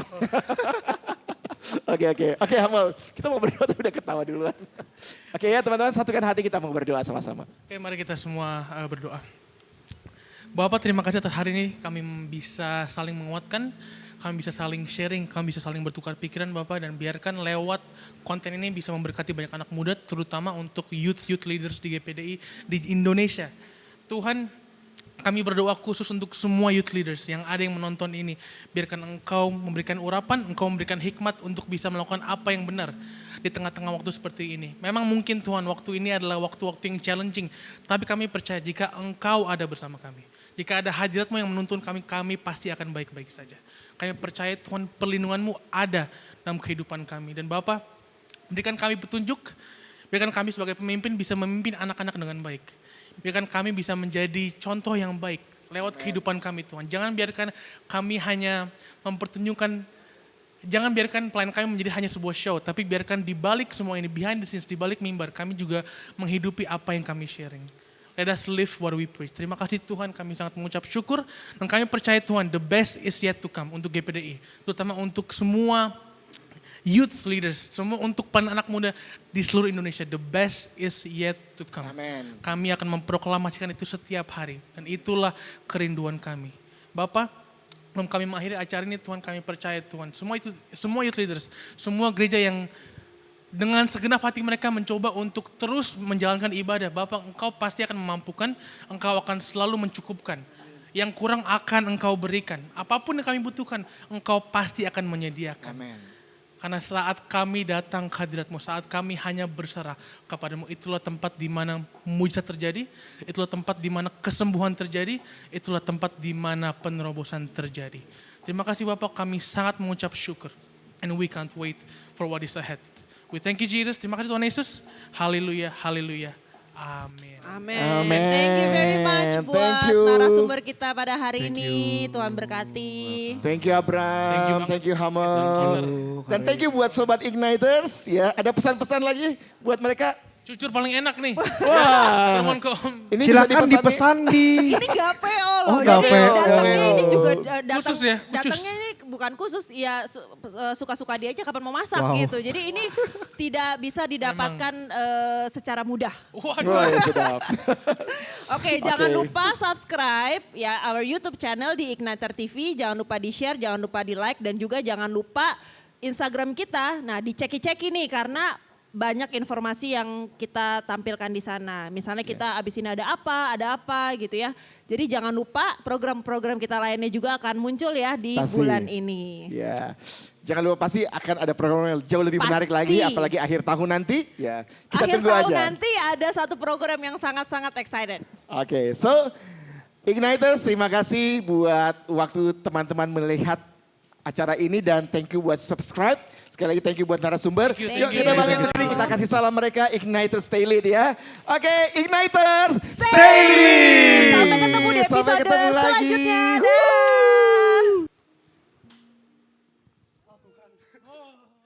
Oke Hamal. Kita mau berdoa tapi udah ketawa duluan. Oke ya teman-teman satukan hati kita mau berdoa sama-sama. Oke, mari kita semua berdoa. Bapak terima kasih atas hari ini kami bisa saling menguatkan, kami bisa saling sharing, kami bisa saling bertukar pikiran Bapak dan biarkan lewat konten ini bisa memberkati banyak anak muda terutama untuk youth leaders di GPDI di Indonesia. Tuhan, kami berdoa khusus untuk semua youth leaders yang ada yang menonton ini. Biarkan Engkau memberikan urapan, Engkau memberikan hikmat untuk bisa melakukan apa yang benar di tengah-tengah waktu seperti ini. Memang mungkin Tuhan waktu ini adalah waktu-waktu yang challenging, tapi kami percaya jika Engkau ada bersama kami. Jika ada hadirat-Mu yang menuntun kami, kami pasti akan baik-baik saja. Kami percaya Tuhan perlindungan-Mu ada dalam kehidupan kami. Dan Bapa, berikan kami petunjuk, berikan kami sebagai pemimpin bisa memimpin anak-anak dengan baik. Biarkan kami bisa menjadi contoh yang baik lewat kehidupan kami Tuhan. Jangan biarkan kami hanya mempertunjukkan, jangan biarkan pelayanan kami menjadi hanya sebuah show. Tapi biarkan di balik semua ini, behind the scenes, di balik mimbar, kami juga menghidupi apa yang kami sharing. Let us live what we preach. Terima kasih Tuhan, kami sangat mengucap syukur. Dan kami percaya Tuhan, the best is yet to come untuk GPDI. Terutama untuk semua youth leaders, semua untuk anak muda di seluruh Indonesia. The best is yet to come. Amen. Kami akan memproklamasikan itu setiap hari. Dan itulah kerinduan kami. Bapak, sebelum kami mengakhiri acara ini Tuhan, kami percaya Tuhan. Semua youth leaders, semua gereja yang dengan segenap hati mereka mencoba untuk terus menjalankan ibadah. Bapak, Engkau pasti akan memampukan, Engkau akan selalu mencukupkan. Yang kurang akan Engkau berikan. Apapun yang kami butuhkan, Engkau pasti akan menyediakan. Amen. Karena saat kami datang ke hadirat-Mu, saat kami hanya berserah kepada-Mu, itulah tempat di mana mujizat terjadi, itulah tempat di mana kesembuhan terjadi, itulah tempat di mana penerobosan terjadi. Terima kasih Bapak, kami sangat mengucap syukur. And we can't wait for what is ahead. We thank you Jesus, terima kasih Tuhan Yesus. Haleluya, haleluya. Amin. Amin. Amen. Thank you very much Thank buat you. narasumber kita pada hari Thank ini. you. Tuhan berkati. Thank you Abram, Thank you, Hamel. Hamel. Dan thank you buat Sobat Igniters. Ya, ada pesan-pesan lagi buat mereka. Cucur paling enak nih. Wah, Telepon ke Om. ini Silakan bisa dipesan di Ini gak PO loh. Oh, nggak Jadi PO. datangnya ini juga Khusus ya, khusus. datangnya ini bukan khusus, ya suka-suka dia aja kapan mau masak Wow. gitu. Jadi ini tidak bisa didapatkan secara mudah. Waduh. Wah, ya sedap. Oke, jangan lupa subscribe ya our YouTube channel di Igniter TV. Jangan lupa di-share, jangan lupa di-like, dan juga jangan lupa Instagram kita. Nah, diceki-ceki nih karena banyak informasi yang kita tampilkan di sana. Misalnya kita abis ini ada apa gitu ya. Jadi jangan lupa program-program kita lainnya juga akan muncul ya di Pasti. bulan ini. Ya, jangan lupa pasti akan ada program yang jauh lebih menarik Pasti. lagi, apalagi akhir tahun nanti. Ya, kita Akhir tunggu tahun aja. nanti ada satu program yang sangat-sangat excited. Oke, so Igniters, terima kasih buat waktu teman-teman melihat acara ini dan thank you buat subscribe. Sekali lagi thank you buat narasumber. Thank you, Yuk thank kita you. bangkit berdiri, kita kasih salam mereka. Igniters stay lead ya. Oke, Igniters Stay stay lead. Sampai ketemu di Sampai episode ketemu lagi. selanjutnya. Woo. Dah.